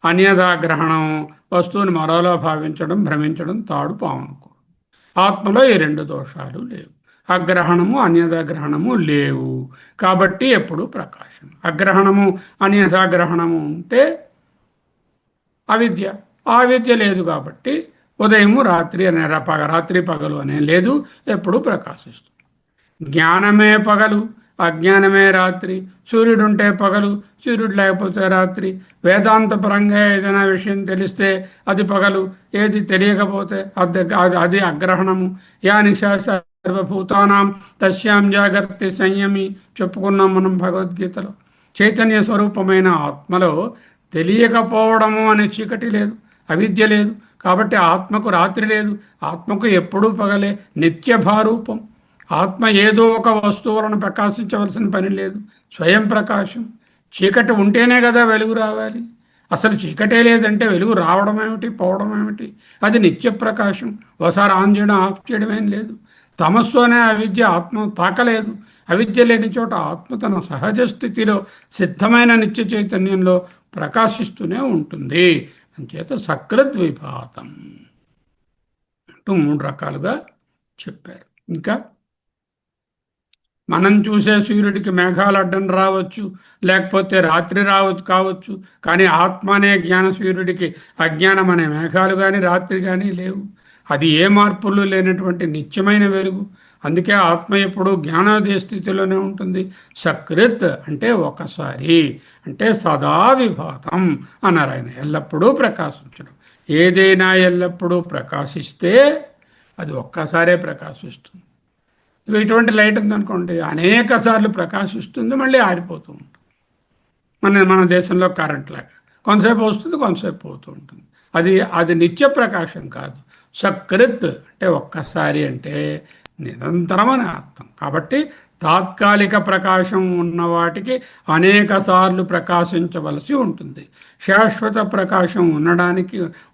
అన్యథాగ్రహణం వస్తువుని మరోలా భావించడం, భ్రమించడం, తాడు పామునుకో. ఆత్మలో ఈ 2 దోషాలు లేవు. అగ్రహణము అన్యథాగ్రహణము లేవు. కాబట్టి ఎప్పుడు ప్రకాశం. అగ్రహణము అన్యథాగ్రహణము ఉంటే అవిద్య. ఆ విద్య లేదు కాబట్టి ఉదయము రాత్రి అనే రాత్రి పగలు అనే లేదు, ఎప్పుడు ప్రకాశిస్తుంది. జ్ఞానమే పగలు, అజ్ఞానమే రాత్రి. సూర్యుడు ఉంటే పగలు, సూర్యుడు లేకపోతే రాత్రి. వేదాంతపరంగా ఏదైనా విషయం తెలిస్తే అది పగలు, ఏది తెలియకపోతే అది అగ్రహణము. యా నిశా సర్వభూతానాం తస్యాం జాగర్తి సంయమి చెప్పుకున్నాం మనం భగవద్గీతలో. చైతన్య స్వరూపమైన ఆత్మలో తెలియకపోవడము అనే చీకటి లేదు, అవిద్య లేదు. కాబట్టి ఆత్మకు రాత్రి లేదు, ఆత్మకు ఎప్పుడూ పగలే. నిత్య భారూపం. ఆత్మ ఏదో ఒక వస్తువులను ప్రకాశించవలసిన పని లేదు, స్వయం ప్రకాశం. చీకటి ఉంటేనే కదా వెలుగు రావాలి. అసలు చీకటే లేదంటే వెలుగు రావడం ఏమిటి, పోవడం ఏమిటి? అది నిత్య ప్రకాశం. ఒకసారి ఆన్ చేయడం, ఆఫ్ చేయడం ఏం లేదు. తమస్సు అనే అవిద్య ఆత్మ తాకలేదు. అవిద్య లేని చోట ఆత్మ తన సహజ స్థితిలో సిద్ధమైన నిత్య చైతన్యంలో ప్రకాశిస్తూనే ఉంటుంది. అంచేత సకృద్విభాతం అంటూ 3 రకాలుగా చెప్పారు. ఇంకా మనం చూసే సూర్యుడికి మేఘాలు అడ్డం రావచ్చు, లేకపోతే రాత్రి కావచ్చు. కానీ ఆత్మ అనే జ్ఞాన సూర్యుడికి అజ్ఞానం అనే మేఘాలు కానీ రాత్రి కానీ లేవు. అది ఏ మార్పులు లేనటువంటి నిత్యమైన వెలుగు. అందుకే ఆత్మ ఎప్పుడూ జ్ఞానోదయ స్థితిలోనే ఉంటుంది. సకృత్ అంటే ఒకసారి, అంటే సదా విభాతం అన్నారు ఆయన. ఎల్లప్పుడూ ప్రకాశించడం. ఏదైనా ఎల్లప్పుడూ ప్రకాశిస్తే అది ఒక్కసారే ప్రకాశిస్తుంది. ఇటువంటి లైట్ ఉందనుకోండి, అనేక సార్లు ప్రకాశిస్తుంది, మళ్ళీ ఆరిపోతూ ఉంటుంది. మన దేశంలో కరెంట్ లాగా కొంతసేపు వస్తుంది, కొంతసేపు పోతూ ఉంటుంది. అది నిత్య ప్రకాశం కాదు, సకృత్ అంటే ఒక్కసారి అంటే నిరంతరం అని అర్థం. కాబట్టి తాత్కాలిక ప్రకాశం ఉన్న వాటికి అనేక సార్లు ప్రకాశించవలసి ఉంటుంది. శాశ్వత ప్రకాశం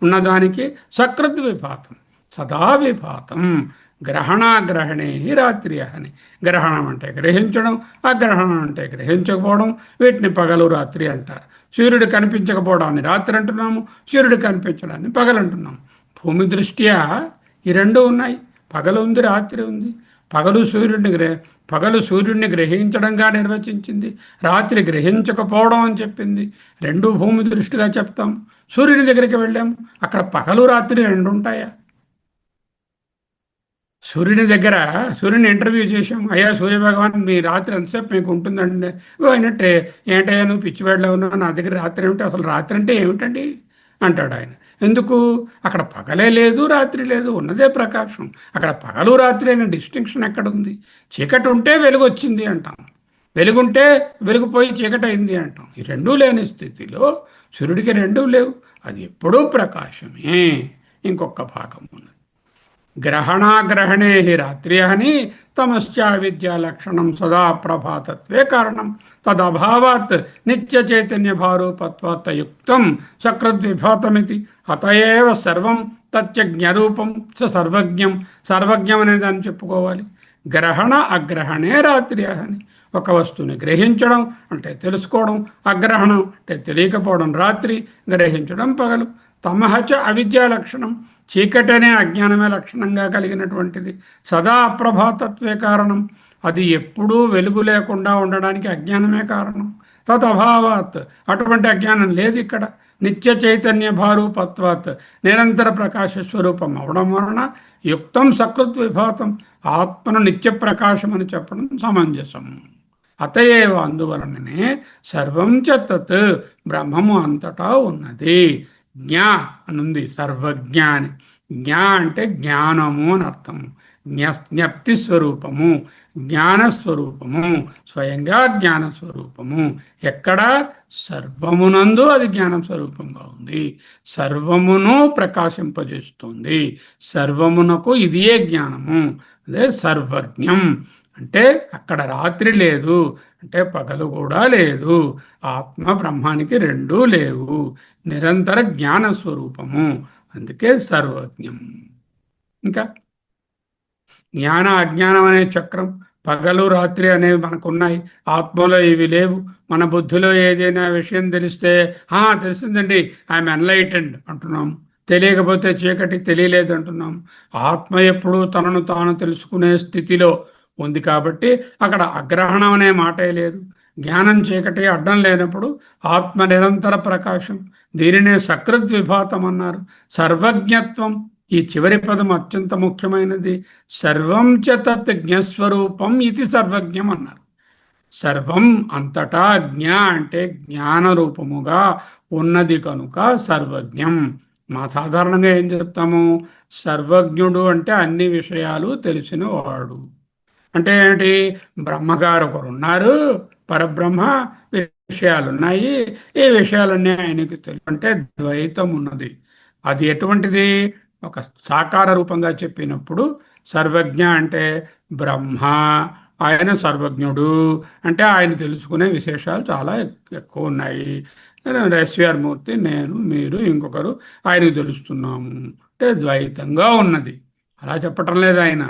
ఉన్నదానికి సకృత్ విభాతం, సదా విభాతం. గ్రహణాగ్రహణే రాత్రి అని. గ్రహణం అంటే గ్రహించడం, అగ్రహణం అంటే గ్రహించకపోవడం. వీటిని పగలు రాత్రి అంటారు. సూర్యుడు కనిపించకపోవడాన్ని రాత్రి అంటున్నాము, సూర్యుడు కనిపించడాన్ని పగలు అంటున్నాము. భూమి దృష్ట్యా ఈ రెండు ఉన్నాయి. పగలు ఉంది, రాత్రి ఉంది. పగలు సూర్యుడిని గ్రహించడంగా నిర్వచించింది, రాత్రి గ్రహించకపోవడం అని చెప్పింది. రెండు భూమి దృష్టిగా చెప్తాం. సూర్యుని దగ్గరికి వెళ్ళాము, అక్కడ పగలు రాత్రి రెండు ఉంటాయా? సూర్యుని ఇంటర్వ్యూ చేశాం. అయ్యా సూర్యభగవాన్, మీ రాత్రి ఎంతసేపు మీకు ఉంటుందండి? అయినట్టే. ఏంటయ్యా నువ్వు పిచ్చివాడిలో ఉన్నావు, నా దగ్గర రాత్రి ఏమిటి, అసలు రాత్రి అంటే ఏమిటండి అంటాడు ఆయన. ఎందుకు? అక్కడ పగలే లేదు, రాత్రి లేదు, ఉన్నదే ప్రకాశం. అక్కడ పగలు రాత్రి అనే డిస్టింక్షన్ ఎక్కడుంది? చీకటి ఉంటే వెలుగు వచ్చింది అంటాం, వెలుగుంటే వెలుగుపోయి చీకటి అయింది అంటాం. ఈ రెండూ లేని స్థితిలో సూర్యుడికి రెండూ లేవు, అది ఎప్పుడూ ప్రకాశమే. ఇంకొక భాగం ఉన్నది. గ్రహణాగ్రహణే రాత్రి అని తమశ్చా విద్యా లక్షణం సదా ప్రభాతత్వే కారణం తదభావాత్ నిత్య చైతన్య భారూపత్వాత్ యుక్తం సకృద్విభాతమితి అతయేవ సర్వం తత్యజ్ఞరూపం సర్వజ్ఞం. సర్వజ్ఞం అనే దాన్ని చెప్పుకోవాలి. గ్రహణ అగ్రహణే రాత్రి అని. ఒక వస్తువుని గ్రహించడం అంటే తెలుసుకోవడం, అగ్రహణం అంటే తెలియకపోవడం రాత్రి, గ్రహించడం పగలు. తమహచ అవిద్యా లక్షణం, చీకటి అనే అజ్ఞానమే లక్షణంగా కలిగినటువంటిది. సదా అప్రభాతత్వే కారణం, అది ఎప్పుడూ వెలుగు లేకుండా ఉండడానికి అజ్ఞానమే కారణం. తదభావాత్, అటువంటి అజ్ఞానం లేదు ఇక్కడ. నిత్య చైతన్య భారూపత్వాత్, నిరంతర ప్రకాశ స్వరూపం అవడం వలన యుక్తం సకృత్ విభాతం, ఆత్మను నిత్య ప్రకాశం అని చెప్పడం సమంజసం. అతయేవ, అందువలననే సర్వం చ తత్, బ్రహ్మము అంతటా ఉన్నది. జ్ఞా అనుంది, సర్వజ్ఞాని. జ్ఞా అంటే జ్ఞానము అని అర్థము. జ్ఞప్తి స్వరూపము, జ్ఞానస్వరూపము, స్వయంగా జ్ఞానస్వరూపము. ఎక్కడ? సర్వమునందు అది జ్ఞానస్వరూపంగా ఉంది. సర్వమును ప్రకాశింపజేస్తుంది. సర్వమునకు ఇదియే జ్ఞానము. అదే సర్వజ్ఞం. అంటే అక్కడ రాత్రి లేదు, అంటే పగలు కూడా లేదు. ఆత్మ బ్రహ్మానికి రెండూ లేవు. నిరంతర జ్ఞాన స్వరూపము, అందుకే సర్వజ్ఞం. ఇంకా జ్ఞాన అజ్ఞానం అనే చక్రం, పగలు రాత్రి అనేవి మనకున్నాయి. ఆత్మలో ఇవి లేవు. మన బుద్ధిలో ఏదైనా విషయం తెలిస్తే తెలిసిందండి, ఐఎమ్ ఎన్లైటెండ్ అంటున్నాం. తెలియకపోతే చీకటి, తెలియలేదు అంటున్నాం. ఆత్మ ఎప్పుడూ తనను తాను తెలుసుకునే స్థితిలో ఉంది కాబట్టి అక్కడ అగ్రహణం అనే మాటే లేదు. జ్ఞానం చీకటి అడ్డం లేనప్పుడు ఆత్మ నిరంతర ప్రకాశం. దీనినే సకృద్విభాతం అన్నారు. సర్వజ్ఞత్వం, ఈ చివరి పదం అత్యంత ముఖ్యమైనది. సర్వం చ తత్ జ్ఞస్వరూపం ఇది సర్వజ్ఞం అన్నారు. సర్వం అంతటా, జ్ఞ అంటే జ్ఞాన రూపముగా ఉన్నది కనుక సర్వజ్ఞం. మా సాధారణంగా ఏం చెప్తాము? సర్వజ్ఞుడు అంటే అన్ని విషయాలు తెలిసిన వాడు అంటే ఏమిటి? బ్రహ్మగారు ఒకరు ఉన్నారు, పరబ్రహ్మ, విషయాలు ఉన్నాయి, ఈ విషయాలన్నీ ఆయనకి తెలుసు. అంటే ద్వైతం ఉన్నది. అది ఎటువంటిది? ఒక సాకార రూపంగా చెప్పినప్పుడు సర్వజ్ఞ అంటే బ్రహ్మ, ఆయన సర్వజ్ఞుడు. అంటే ఆయన తెలుసుకునే విశేషాలు చాలా ఎక్కువ ఉన్నాయి. ఎస్విఆర్ మూర్తి, నేను, మీరు, ఇంకొకరు ఆయనకు తెలుస్తున్నాము. అంటే ద్వైతంగా ఉన్నది. అలా చెప్పటం లేదు ఆయన.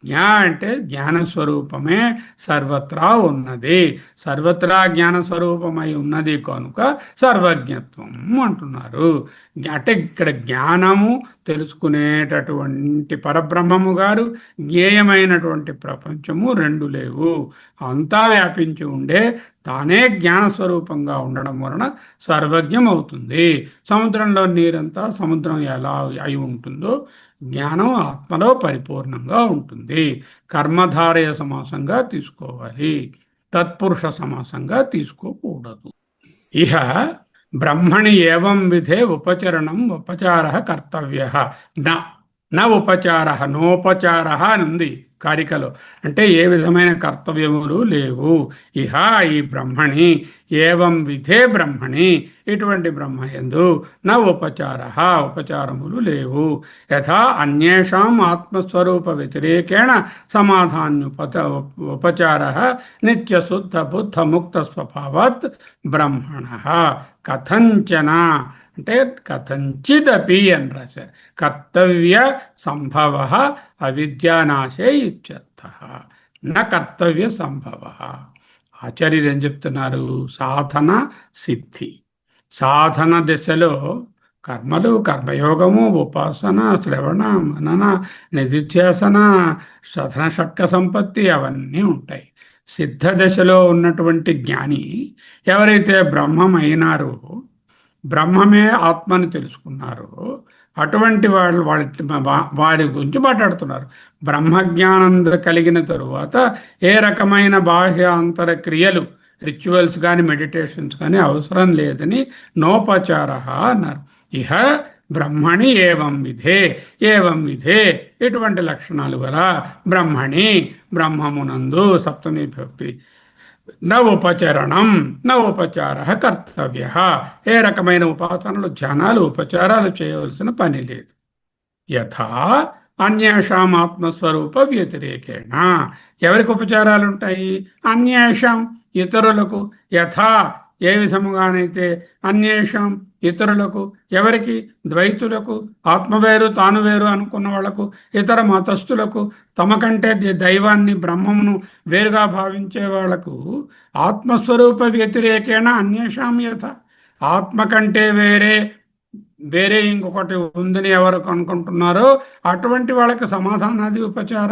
జ్ఞా అంటే జ్ఞానస్వరూపమే సర్వత్రా ఉన్నది. సర్వత్రా జ్ఞానస్వరూపమై ఉన్నది కనుక సర్వజ్ఞత్వం అంటున్నారు. అంటే ఇక్కడ జ్ఞానము తెలుసుకునేటటువంటి పరబ్రహ్మము గారు, జ్ఞేయమైనటువంటి ప్రపంచము రెండు లేవు. అంతా వ్యాపించి ఉండే తానే జ్ఞానస్వరూపంగా ఉండడం వలన సర్వజ్ఞం అవుతుంది. సముద్రంలో నీరంతా సముద్రం ఎలా అయి ఉంటుందో జ్ఞానం ఆత్మలో పరిపూర్ణంగా ఉంటుంది. కర్మధారయ సమాసంగా తీసుకోవాలి, తత్పురుష సమాసంగా తీసుకోకూడదు. ఇహ బ్రహ్మణి ఏవం విధే ఉపచరణం ఉపచార కర్తవ్య. నా ఉపచార నోపచార అని ఉంది కారికలో. అంటే ఏ విధమైన కర్తవ్యములు లేవు. ఇహ ఈ బ్రహ్మణి ఏవం విధే బ్రహ్మణి ఇటువంటి బ్రహ్మయందు నా ఉపచార ఉపచారములు లేవు. యథా అన్యేషాం ఆత్మస్వరూప వ్యతిరేకేణ ఉపచార నిత్యశుద్ధ బుద్ధ ముక్త స్వభావాత్ బ్రహ్మణ కథంచన అంటే కథంచిదపి అని రాశారు. కర్తవ్య సంభవ అవిద్యానాశే ఇత్యర్థ. నా కర్తవ్య సంభవ. ఆచార్యులు ఏం చెప్తున్నారు? సాధన సిద్ధి. సాధన దశలో కర్మలు, కర్మయోగము, ఉపాసన, శ్రవణ, మనన, నిధిధ్యాసన, సాధన షట్క సంపత్తి అవన్నీ ఉంటాయి. సిద్ధ దశలో ఉన్నటువంటి జ్ఞాని ఎవరైతే బ్రహ్మమైనారో, బ్రహ్మమే ఆత్మని తెలుసుకున్నారు, అటువంటి వారి గురించి మాట్లాడుతున్నారు. బ్రహ్మజ్ఞానం కలిగిన తరువాత ఏ రకమైన బాహ్య అంతర క్రియలు, రిచువల్స్ కానీ మెడిటేషన్స్ కానీ అవసరం లేదని నోపచార అన్నారు. ఇహ బ్రహ్మణి ఏవం విధే ఏవం విధే ఇటువంటి లక్షణాలు గల బ్రహ్మణి బ్రహ్మమునందు సప్తమి భక్తి న ఉపచరణం న ఉపచార కర్తవ్య. ఏ రకమైన ఉపాసనలు, ధ్యానాలు, ఉపచారాలు చేయవలసిన పని లేదు. యథా అన్యేషాం ఆత్మస్వరూప వ్యతిరేకేణ. ఎవరికి ఉపచారాలు ఉంటాయి? అన్యేషాం ఇతరులకు. యథా ఏ విధముగానైతే అన్యేషాం ఇతరులకు, ఎవరికి? ద్వైతులకు, ఆత్మవేరు తాను వేరు అనుకున్న వాళ్లకు, ఇతర మతస్థులకు, తమ కంటే దైవాన్ని బ్రహ్మమును వేరుగా భావించే వాళ్లకు ఆత్మస్వరూప వ్యతిరేకేణ అన్యేషాం యథ. ఆత్మ కంటే వేరే వేరే ఇంకొకటి ఉందని ఎవరు అనుకుంటున్నారో అటువంటి వాళ్ళకి సమాధానాది ఉపచార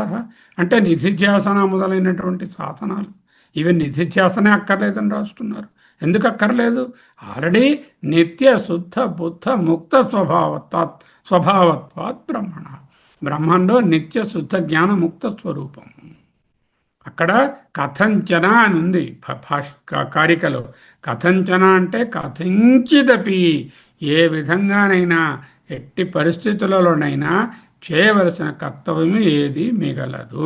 అంటే నిధిధ్యాసన మొదలైనటువంటి సాధనాలు. ఇవి నిధిధ్యాసనే అక్కర్లేదని రాస్తున్నారు. ఎందుకు అక్కర్లేదు? ఆల్రెడీ నిత్య శుద్ధ బుద్ధ ముక్త స్వభావత్వాత్ బ్రహ్మణ. బ్రహ్మంలో నిత్య శుద్ధ జ్ఞాన ముక్త స్వరూపం. అక్కడ కథంచన అని ఉంది కారికలో. కథంచన అంటే కథంచిదపి, ఏ విధంగానైనా ఎట్టి పరిస్థితులలోనైనా చేయవలసిన కర్తవ్యం ఏది మిగలదు.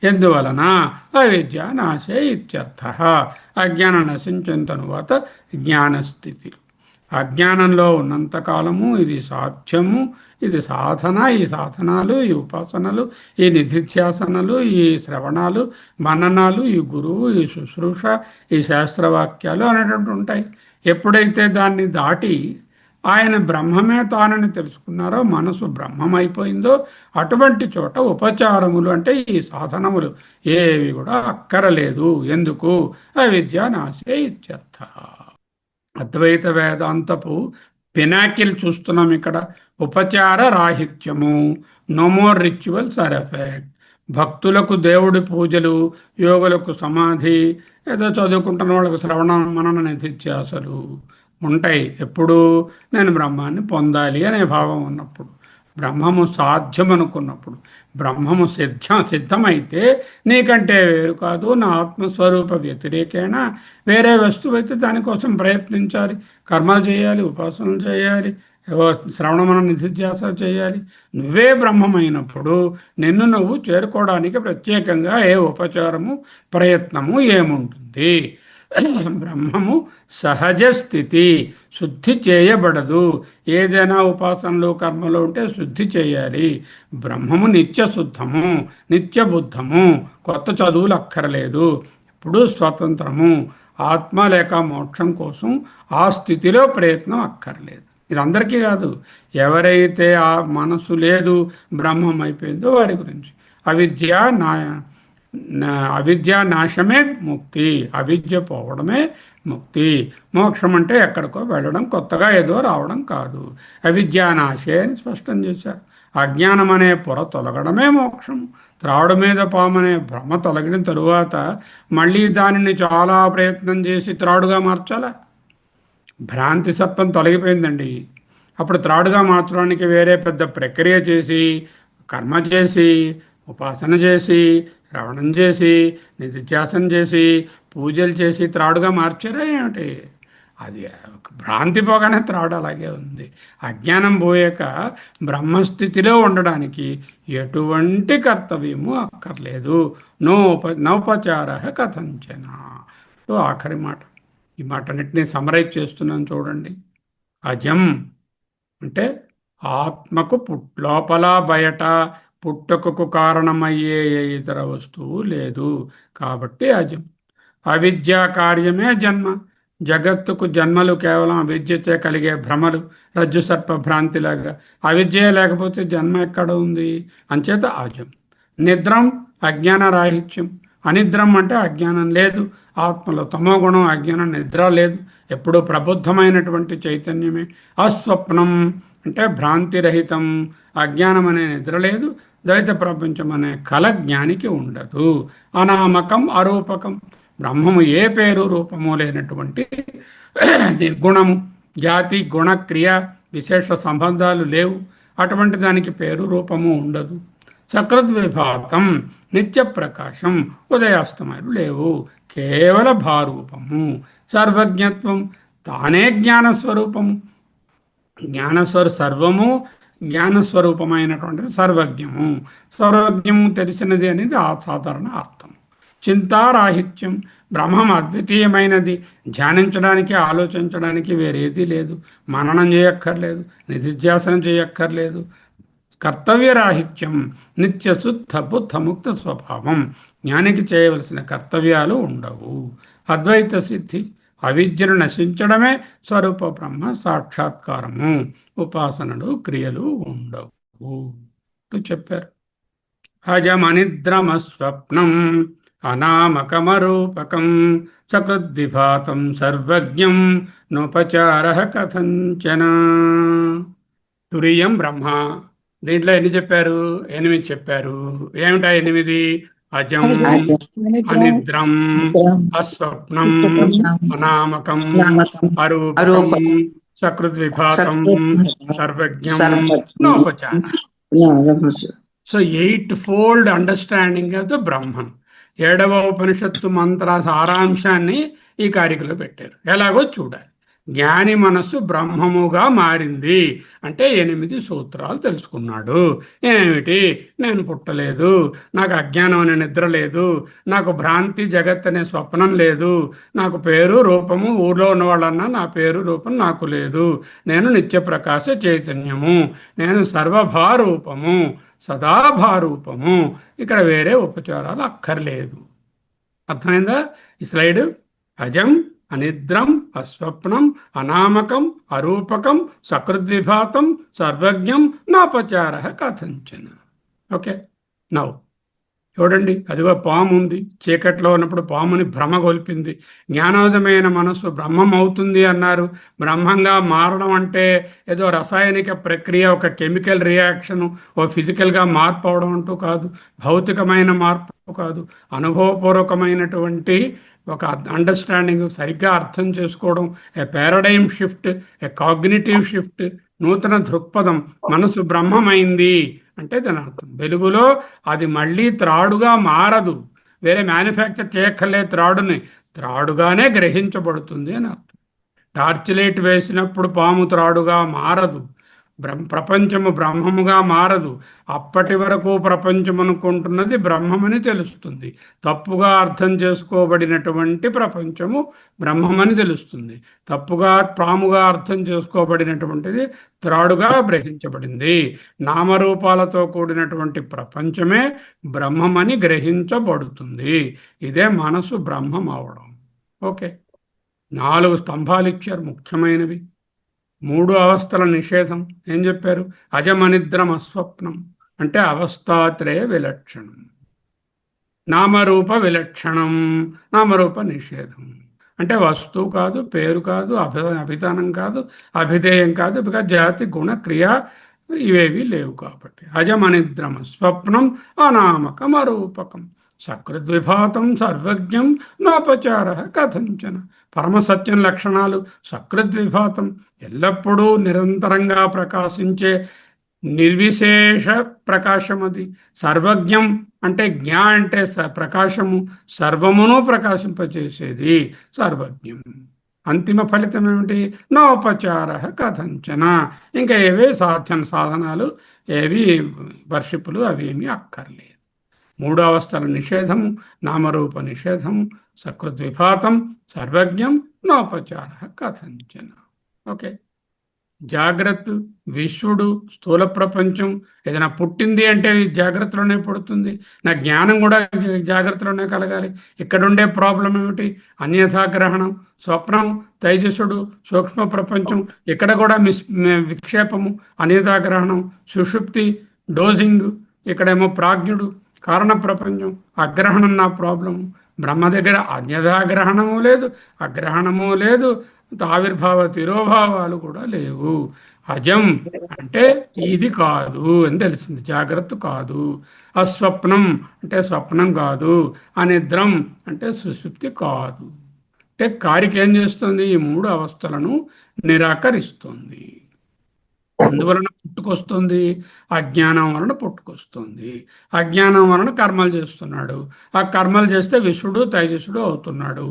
ఎందువలన? అవిద్య నాశే ఇత్యర్థ. అజ్ఞానం నశించిన తరువాత జ్ఞానస్థితి. అజ్ఞానంలో ఉన్నంతకాలము ఇది సాధ్యము, ఇది సాధన. ఈ సాధనాలు, ఈ ఉపాసనలు, ఈ నిధిధ్యాసనలు, ఈ శ్రవణాలు, మననాలు, ఈ గురువు, ఈ శుశ్రూష, ఈ శాస్త్రవాక్యాలు అనేటువంటి ఉంటాయి. ఎప్పుడైతే దాన్ని దాటి ఆయన బ్రహ్మమే తానని తెలుసుకున్నారో, మనసు బ్రహ్మమైపోయిందో, అటువంటి చోట ఉపచారములు అంటే ఈ సాధనములు ఏవి కూడా అక్కరలేదు. ఎందుకు? అవిద్య నాశే ఇత్యర్థ. అద్వైత వేదాంతపు పినాకిల్ చూస్తున్నాం ఇక్కడ. ఉపచార రాహిత్యము, no more rituals or effect. భక్తులకు దేవుడి పూజలు, యోగులకు సమాధి, ఏదో చదువుకుంటున్న వాళ్ళకు శ్రవణ మనన నిధిధ్యాసలు ఉంటాయి. ఎప్పుడు? నేను బ్రహ్మాన్ని పొందాలి అనే భావం ఉన్నప్పుడు, బ్రహ్మము సాధ్యం అనుకున్నప్పుడు. బ్రహ్మము సిద్ధమైతే నీకంటే వేరు కాదు, నా ఆత్మస్వరూప వ్యతిరేకేణ వేరే వస్తువు అయితే దానికోసం ప్రయత్నించాలి, కర్మలు చేయాలి, ఉపాసనలు చేయాలి, శ్రవణమన నిధిధ్యాస చేయాలి. నువ్వే బ్రహ్మమైనప్పుడు నిన్ను నువ్వు చేరుకోవడానికి ప్రత్యేకంగా ఏ ఉపచారము, ప్రయత్నము ఏముంటుంది? బ్రహ్మము సహజ స్థితి, శుద్ధి చేయబడదు. ఏదైనా ఉపాసనలు, కర్మలు ఉంటే శుద్ధి చేయాలి. బ్రహ్మము నిత్య శుద్ధము, నిత్య బుద్ధము, కొత్త చదువులు అక్కర్లేదు, ఇప్పుడు స్వతంత్రము. ఆత్మ లేక మోక్షం కోసం ఆ స్థితిలో ప్రయత్నం అక్కర్లేదు. ఇది అందరికీ కాదు, ఎవరైతే ఆ మనసు లేదు, బ్రహ్మం అయిపోయిందో వారి గురించి. అవిద్య నాశమే ముక్తి, అవిద్య పోవడమే ముక్తి. మోక్షం అంటే ఎక్కడికో వెళ్ళడం, కొత్తగా ఏదో రావడం కాదు. అవిద్యానాశే అని స్పష్టం చేశారు. అజ్ఞానం అనే పొర తొలగడమే మోక్షం. త్రాడు మీద పామనే భ్రమ తొలగిన తరువాత మళ్ళీ దానిని చాలా ప్రయత్నం చేసి త్రాడుగా మార్చాలా? భ్రాంతి సత్వం తొలగిపోయిందండి. అప్పుడు త్రాడుగా మార్చడానికి వేరే పెద్ద ప్రక్రియ చేసి, కర్మ చేసి, ఉపాసన చేసి, శ్రవణం చేసి, నిధిధ్యాసన చేసి, పూజలు చేసి త్రాడుగా మార్చారా ఏమిటి? అది భ్రాంతి పోగానే త్రాడు అలాగే ఉంది. అజ్ఞానం పోయాక బ్రహ్మస్థితిలో ఉండడానికి ఎటువంటి కర్తవ్యము అక్కర్లేదు. నౌపచార కథంచన. ఆఖరి మాట. ఈ మాటన్నిటినీ సమరైజ్ చేస్తున్నాను చూడండి. అజం అంటే ఆత్మకు లోపల బయట పుట్టుకకు కారణమయ్యే ఇతర వస్తువు లేదు కాబట్టి అజం. అవిద్యా కార్యమే జన్మ. జగత్తుకు జన్మలు కేవలం అవిద్యతే కలిగే భ్రమలు, రజ్జు సర్ప భ్రాంతిలాగా. అవిద్య లేకపోతే జన్మ ఎక్కడ ఉంది? అంచేత అజం. నిద్రం అజ్ఞాన రాహిత్యం. అనిద్రం అంటే అజ్ఞానం లేదు. ఆత్మలో తమోగుణం, అజ్ఞానం, నిద్ర లేదు. ఎప్పుడూ ప్రబుద్ధమైనటువంటి చైతన్యమే. అస్వప్నం అంటే భ్రాంతిరహితం. అజ్ఞానం అనే నిద్ర లేదు. ద్వైత ప్రపంచం అనే కల జ్ఞానికి ఉండదు. అనామకం అరూపకం. బ్రహ్మము ఏ పేరు రూపము లేనటువంటి నిర్గుణము. జాతి గుణ క్రియ విశేష సంబంధాలు లేవు. అటువంటి దానికి పేరు రూపము ఉండదు. సకృద్విభాతం నిత్య ప్రకాశం, ఉదయాస్తమయాలు లేవు. కేవల భారూపము. సర్వజ్ఞత్వం తానే జ్ఞానస్వరూపము. సర్వము జ్ఞానస్వరూపమైనటువంటిది సర్వజ్ఞము. సర్వజ్ఞము తెలిసినది అనేది ఆ సాధారణ అర్థం. చింతారాహిత్యం బ్రహ్మం అద్వితీయమైనది. ధ్యానించడానికి ఆలోచించడానికి వేరేది లేదు. మననం చేయక్కర్లేదు, నిధిధ్యాసనం చేయక్కర్లేదు. కర్తవ్యరాహిత్యం నిత్య శుద్ధ బుద్ధ ముక్త స్వభావం. జ్ఞానికి చేయవలసిన కర్తవ్యాలు ఉండవు. అద్వైత సిద్ధి అవిద్యను నశించడమే స్వరూప బ్రహ్మ సాక్షాత్కారము. ఉపాసనలు క్రియలు ఉండవు చెప్పారు. అజమనిద్రమస్వప్నం అనామకమరూపకం సకృద్విభాతం సర్వజ్ఞం నోపచార కథంచన. తురియం బ్రహ్మ. దీంట్లో ఎన్ని చెప్పారు? 8 చెప్పారు. ఏమిటా 8? అజం, అనిద్రం, అస్వప్నం, అనామకం, అరూపకం, సకృద్విభాతం, సర్వజ్ఞం, నోపచార. So 8 fold understanding of the Brahman. 7వ ఉపనిషత్తు మంత్ర సారాంశాన్ని ఈ కారికలో పెట్టారు. ఎలాగో చూడాలి. జ్ఞాని మనస్సు బ్రహ్మముగా మారింది అంటే 8 సూత్రాలు తెలుసుకున్నాడు. ఏమిటి? నేను పుట్టలేదు, నాకు అజ్ఞానం అనే నిద్ర లేదు, నాకు భ్రాంతి జగత్ అనే స్వప్నం లేదు, నాకు పేరు రూపము, ఊర్లో ఉన్న వాళ్ళన్నా నా పేరు రూపం నాకు లేదు, నేను నిత్యప్రకాశ చైతన్యము, నేను సర్వభారూపము, సదాభారూపము. ఇక్కడ వేరే ఉపచారాలు అక్కర్లేదు. అర్థమైందా ఈ స్లైడ్? అజం, అనిద్రం, అస్వప్నం, అనామకం, అరూపకం, సకృద్విభాతం, సర్వజ్ఞం, నాపచార కథంచన. ఓకే. నౌ చూడండి, అదిగో పాము ఉంది. చీకట్లో ఉన్నప్పుడు పాముని భ్రమ గొల్పింది. జ్ఞానోదయమైన మనస్సు బ్రహ్మం అవుతుంది అన్నారు. బ్రహ్మంగా మారడం అంటే ఏదో రసాయనిక ప్రక్రియ, ఒక కెమికల్ రియాక్షను, ఓ ఫిజికల్గా మార్పు అవడం అంటూ కాదు. భౌతికమైన మార్పు కాదు. అనుభవపూర్వకమైనటువంటి ఒక అండర్స్టాండింగ్, సరిగ్గా అర్థం చేసుకోవడం, ఏ పారాడైమ్ షిఫ్ట్, ఏ కాగ్నిటివ్ షిఫ్ట్, నూతన దృక్పథం. మనసు బ్రహ్మమైంది అంటే దాని అర్థం వెలుగులో అది మళ్ళీ త్రాడుగా మారదు. వేరే మ్యానుఫ్యాక్చర్ చేయక్కర్లే. త్రాడుగానే గ్రహించబడుతుంది అని అర్థం. టార్చ్ లైట్ వేసినప్పుడు పాము త్రాడుగా మారదు. ప్రపంచము బ్రహ్మముగా మారదు. అప్పటి వరకు ప్రపంచం అనుకుంటున్నది బ్రహ్మమని తెలుస్తుంది. తప్పుగా అర్థం చేసుకోబడినటువంటి ప్రపంచము బ్రహ్మమని తెలుస్తుంది. తప్పుగా పాముగా అర్థం చేసుకోబడినటువంటిది త్రాడుగా గ్రహించబడింది. నామరూపాలతో కూడినటువంటి ప్రపంచమే బ్రహ్మమని గ్రహించబడుతుంది. ఇదే మనసు బ్రహ్మం అవడం. ఓకే. 4 స్తంభాలు ఇచ్చారు ముఖ్యమైనవి. 3 అవస్థల నిషేధం. ఏం చెప్పారు? అజమనిద్రం అస్వప్నం అంటే అవస్థాత్రయ విలక్షణం. నామరూప విలక్షణం, నామరూప నిషేధం. అంటే వస్తువు కాదు, పేరు కాదు, అభిధానం కాదు, అభిధేయం కాదు. ఇక జాతి గుణ క్రియ ఇవేవి లేవు కాబట్టి. అజమనిద్రం స్వప్నం అనామకం అరూపకం సకృద్విభాతం సర్వజ్ఞం నోపచార కథంచన. పరమసత్యం లక్షణాలు సకృద్విభాతం, ఎల్లప్పుడూ నిరంతరంగా ప్రకాశించే నిర్విశేష ప్రకాశం. అది సర్వజ్ఞం అంటే జ్ఞా అంటే ప్రకాశము, సర్వమును ప్రకాశింపచేసేది సర్వజ్ఞం. అంతిమ ఫలితం ఏమిటి? నోపచార కథంచన. ఇంకా ఏవే సాధనాలు, ఏవి వర్షిప్పులు అవి ఏమీ అక్కర్లేదు. మూడు అవస్థల నిషేధము, నామరూప నిషేధము, సకృద్విపాతం, సర్వజ్ఞం, నోపచార కథంచన. ఓకే. జాగ్రత్త, విశ్వడు, స్థూల ప్రపంచం ఏదైనా పుట్టింది అంటే జాగ్రత్తలోనే పుడుతుంది. నా జ్ఞానం కూడా జాగ్రత్తలోనే కలగాలి. ఇక్కడుండే ప్రాబ్లం ఏమిటి? అన్యథాగ్రహణం, స్వప్నం, తైజసుడు, సూక్ష్మ ప్రపంచం, ఇక్కడ కూడా విక్షేపము, అన్యథాగ్రహణం, సుషుప్తి, డోజింగ్, ఇక్కడేమో ప్రాజ్ఞుడు, కారణ ప్రపంచం, అగ్రహణం నా ప్రాబ్లము. బ్రహ్మ దగ్గర అన్యథాగ్రహణము లేదు, అగ్రహణము లేదు, ఆవిర్భావ తిరోభావాలు కూడా లేవు. అజం అంటే ఇది కాదు అని తెలిసింది, జాగ్రత్త కాదు. అస్వప్నం అంటే స్వప్నం కాదు. అనిద్రం అంటే సుషుప్తి కాదు. అంటే కారిక ఏం చేస్తుంది? ఈ మూడు అవస్థలను నిరాకరిస్తుంది. అందువలన పుట్టుకొస్తుంది, అజ్ఞానం వలన పుట్టుకొస్తుంది. అజ్ఞానం వలన కర్మలు చేస్తున్నాడు. ఆ కర్మలు చేస్తే విశ్వడు తైజసుడు అవుతున్నాడు.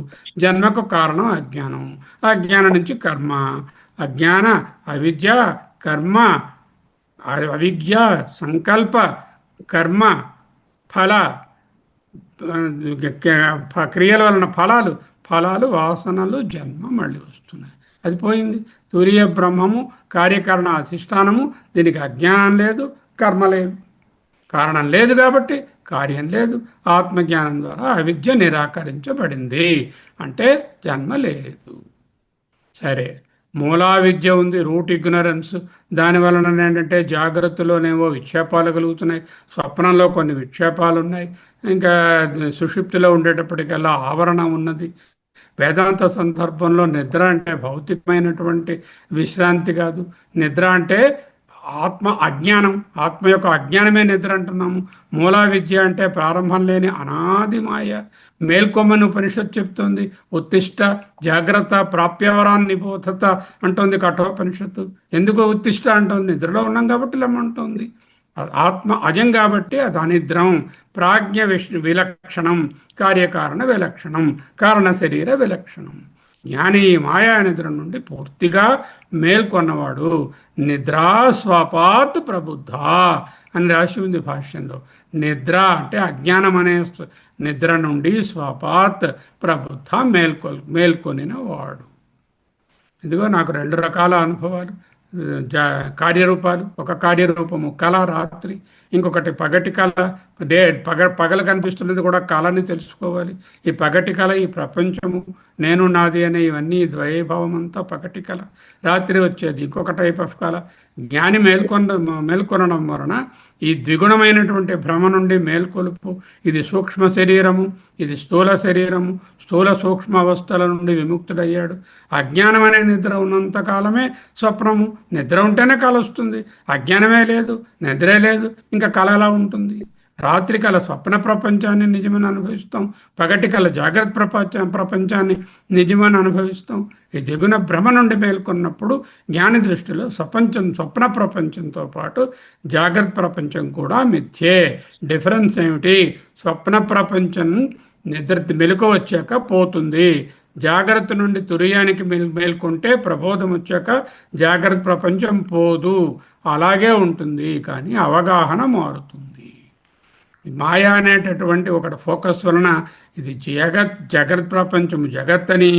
జన్మకు కారణం అజ్ఞానం. అజ్ఞానం నుంచి కర్మ. అజ్ఞాన, అవిద్య, కర్మ, అవిద్య, సంకల్ప, కర్మ, ఫల, క్రియల వలన ఫలాలు, వాసనలు, జన్మ మళ్ళీ వస్తున్నాయి. అది పోయింది. తురియ బ్రహ్మము, కార్యకారణ అధిష్టానము. దీనికి అజ్ఞానం లేదు, కర్మ లేదు. కారణం లేదు కాబట్టి కార్యం లేదు. ఆత్మజ్ఞానం ద్వారా అవిద్య నిరాకరించబడింది. అంటే జన్మ లేదు. సరే, మూలా విద్య ఉంది, రూట్ ఇగ్నరెన్స్. దాని వలన ఏంటంటే జాగ్రత్తలోనేవో విక్షేపాలు కలుగుతున్నాయి, స్వప్నంలో కొన్ని విక్షేపాలు ఉన్నాయి, ఇంకా సుషుప్తిలో ఉండేటప్పటికల్లా ఆవరణ ఉన్నది. వేదాంత సందర్భంలో నిద్ర అంటే భౌతికమైనటువంటి విశ్రాంతి కాదు. నిద్ర అంటే ఆత్మ అజ్ఞానం, ఆత్మ యొక్క అజ్ఞానమే నిద్ర అంటున్నాము. మూలా విద్య అంటే ప్రారంభం లేని అనాది మాయ. మేల్కొమ్మని ఉపనిషత్తు చెప్తుంది. ఉత్తిష్ట జాగ్రత్త ప్రాప్యవరాన్ని నిబోధత అంటుంది కఠోపనిషత్తు. ఎందుకో ఉత్తిష్ట అంటుంది? నిద్రలో ఉన్నాం కాబట్టి లమ్మంటుంది. ఆత్మ అజం కాబట్టి అది అనిద్రం. ప్రాజ్ఞ విలక్షణం, కార్యకారణ విలక్షణం, కారణ శరీర విలక్షణం. జ్ఞాని మాయా నిద్ర నుండి పూర్తిగా మేల్కొన్నవాడు. నిద్రా స్వపాత్ ప్రబుద్ధ అని రాసి ఉంది భాష్యంలో. నిద్ర అంటే అజ్ఞానం అనే నిద్ర నుండి స్వపాత్ ప్రబుద్ధ మేల్కొనిన వాడు. ఇదిగో నాకు రెండు రకాల అనుభవాలు, కార్యరూపాలు. ఒక కార్యరూపము కళ, రాత్రి. ఇంకొకటి పగటి కళ, పగలు కనిపిస్తున్నది కూడా కళని తెలుసుకోవాలి. ఈ పగటి కళ, ఈ ప్రపంచము, నేను నాది అనే ఇవన్నీ ద్వైభావం అంతా పగటి కళ. రాత్రి వచ్చేది ఇంకొక టైప్ ఆఫ్ కళ. జ్ఞాని మేల్కొనడం వలన ఈ ద్విగుణమైనటువంటి భ్రమ నుండి మేల్కొలుపు. ఇది సూక్ష్మ శరీరము, ఇది స్థూల శరీరము, స్థూల సూక్ష్మ అవస్థల నుండి విముక్తుడయ్యాడు. అజ్ఞానం అనే నిద్ర ఉన్నంతకాలమే స్వప్నము. నిద్ర ఉంటేనే కళ వస్తుంది. అజ్ఞానమే లేదు, నిద్రే లేదు, ఇంకా కళ ఎలా ఉంటుంది? రాత్రి కళ స్వప్న ప్రపంచాన్ని నిజమని అనుభవిస్తాం, పగటి కళ జాగ్రత్త ప్రపంచాన్ని నిజమని అనుభవిస్తాం. ఈ దిగున భ్రమ నుండి మేల్కొన్నప్పుడు జ్ఞాని దృష్టిలో స్వప్న ప్రపంచంతో పాటు జాగ్రత్త ప్రపంచం కూడా మిథ్యే. డిఫరెన్స్ ఏమిటి? స్వప్న ప్రపంచం నిద్ర మెలకు వచ్చాక పోతుంది. జాగ్రత్త నుండి తురియానికి మేల్కొంటే ప్రబోధం వచ్చాక జాగ్రత్త ప్రపంచం పోదు, అలాగే ఉంటుంది. కానీ అవగాహన మారుతుంది. మాయా అనేటటువంటి ఒకటి ఫోకస్ వలన ఇది జగత్ ప్రపంచం జగత్ అని,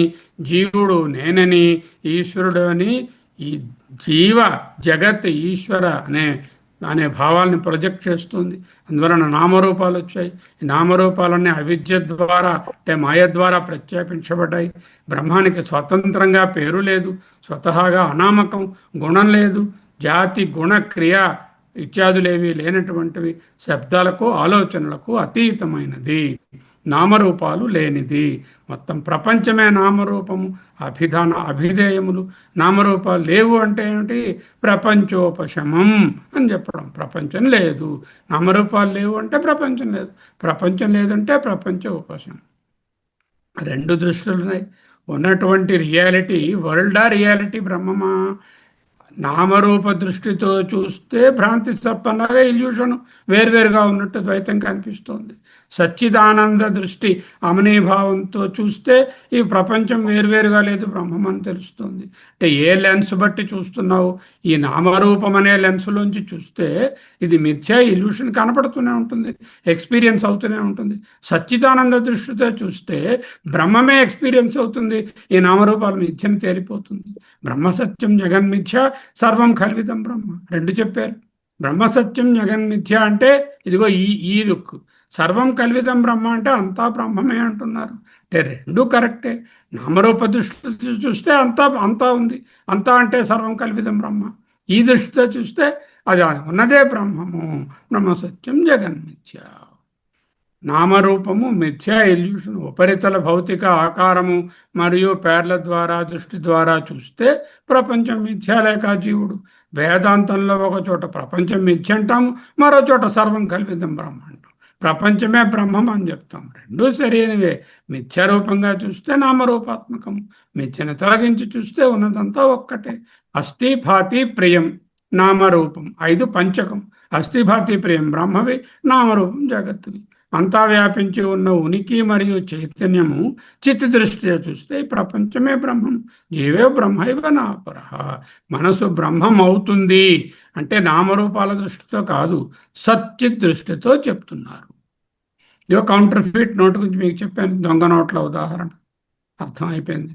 జీవుడు నేనని, ఈశ్వరుడు అని, ఈ జీవ జగత్ ఈశ్వర అనే భావాల్ని ప్రొజెక్ట్ చేస్తుంది. అందువలన నామరూపాలు వచ్చాయి. ఈ నామరూపాలన్నీ అవిద్య ద్వారా అంటే మాయ ద్వారా ప్రత్యేపించబడ్డాయి. బ్రహ్మానికి స్వతంత్రంగా పేరు లేదు, స్వతహాగా అనామకం, గుణం లేదు. జాతి, గుణ, క్రియ ఇత్యాదులేవి లేనటువంటివి, శబ్దాలకు ఆలోచనలకు అతీతమైనది, నామరూపాలు లేనిది. మొత్తం ప్రపంచమే నామరూపము, అభిధేయములు. నామరూపాలు లేవు అంటే ఏమిటి? ప్రపంచోపశమం అని చెప్పడం. ప్రపంచం లేదు, నామరూపాలు లేవు అంటే ప్రపంచం లేదు, ప్రపంచం లేదంటే ప్రపంచ ఉపశమం. రెండు దృష్టిలున్నాయి. ఉన్నటువంటి రియాలిటీ వరల్డా, రియాలిటీ బ్రహ్మమా? నామరూప దృష్టితో చూస్తే భ్రాంతి తప్పనగా ఇల్యూషన్ వేరువేరుగా ఉన్నట్టు ద్వైతం కనిపిస్తుంది. సచ్చిదానంద దృష్టి అమనీభావంతో చూస్తే ఈ ప్రపంచం వేరువేరుగా లేదు, బ్రహ్మం అని తెలుస్తుంది. అంటే ఏ లెన్స్ బట్టి చూస్తున్నావు? ఈ నామరూపం అనే లెన్స్లోంచి చూస్తే ఇది మిథ్యా ఇల్యూషన్ కనపడుతూనే ఉంటుంది, ఎక్స్పీరియన్స్ అవుతూనే ఉంటుంది. సచ్చిదానంద దృష్టితో చూస్తే బ్రహ్మమే ఎక్స్పీరియన్స్ అవుతుంది, ఈ నామరూపాలు మిథ్యని తేలిపోతుంది. బ్రహ్మసత్యం జగన్మిథ్య సర్వం కల్విదం బ్రహ్మ, రెండు చెప్పారు. బ్రహ్మసత్యం జగన్మిథ్య అంటే ఇదిగో ఈ లుక్, సర్వం కల్విదం బ్రహ్మ అంటే అంతా బ్రహ్మమే అంటున్నారు. అంటే రెండు కరెక్టే. నామరూప దృష్టితో చూస్తే అంతా అంతా ఉంది, అంతా అంటే సర్వం కల్విదం బ్రహ్మ. ఈ దృష్టితో చూస్తే అది ఉన్నదే బ్రహ్మము, బ్రహ్మసత్యం జగన్మిథ్య. నామరూపము మిథ్యా ఇల్యూషన్, ఉపరితల భౌతిక ఆకారము మరియు పేర్ల ద్వారా దృష్టి ద్వారా చూస్తే ప్రపంచం మిథ్యా లేక జీవుడు. వేదాంతంలో ఒక చోట ప్రపంచం మిథ్య అంటాము, మరో చోట సర్వం కల్పితం బ్రహ్మ అంటాం. ప్రపంచమే బ్రహ్మం అని చెప్తాం, రెండూ సరైనవే. మిథ్యారూపంగా చూస్తే నామరూపాత్మకము, మిథ్యను తొలగించి చూస్తే ఉన్నదంతా ఒక్కటే. అస్థి భాతి ప్రియం నామరూపం, ఐదు పంచకం. అస్థిభాతి ప్రియం బ్రహ్మవి, నామరూపం జగత్తువి. అంతా వ్యాపించి ఉన్న ఉనికి మరియు చైతన్యము చిత్త దృష్టిగా చూస్తే ఈ ప్రపంచమే బ్రహ్మం. జీవే బ్రహ్మైవ నాపరః. మనసు బ్రహ్మం అవుతుంది అంటే నామరూపాల దృష్టితో కాదు, సచ్చిత్ దృష్టితో చెప్తున్నారు. ఇదో కౌంటర్ ఫీట్ నోటు గురించి మీకు చెప్పాను, దొంగ నోట్ల ఉదాహరణ అర్థమైపోయింది.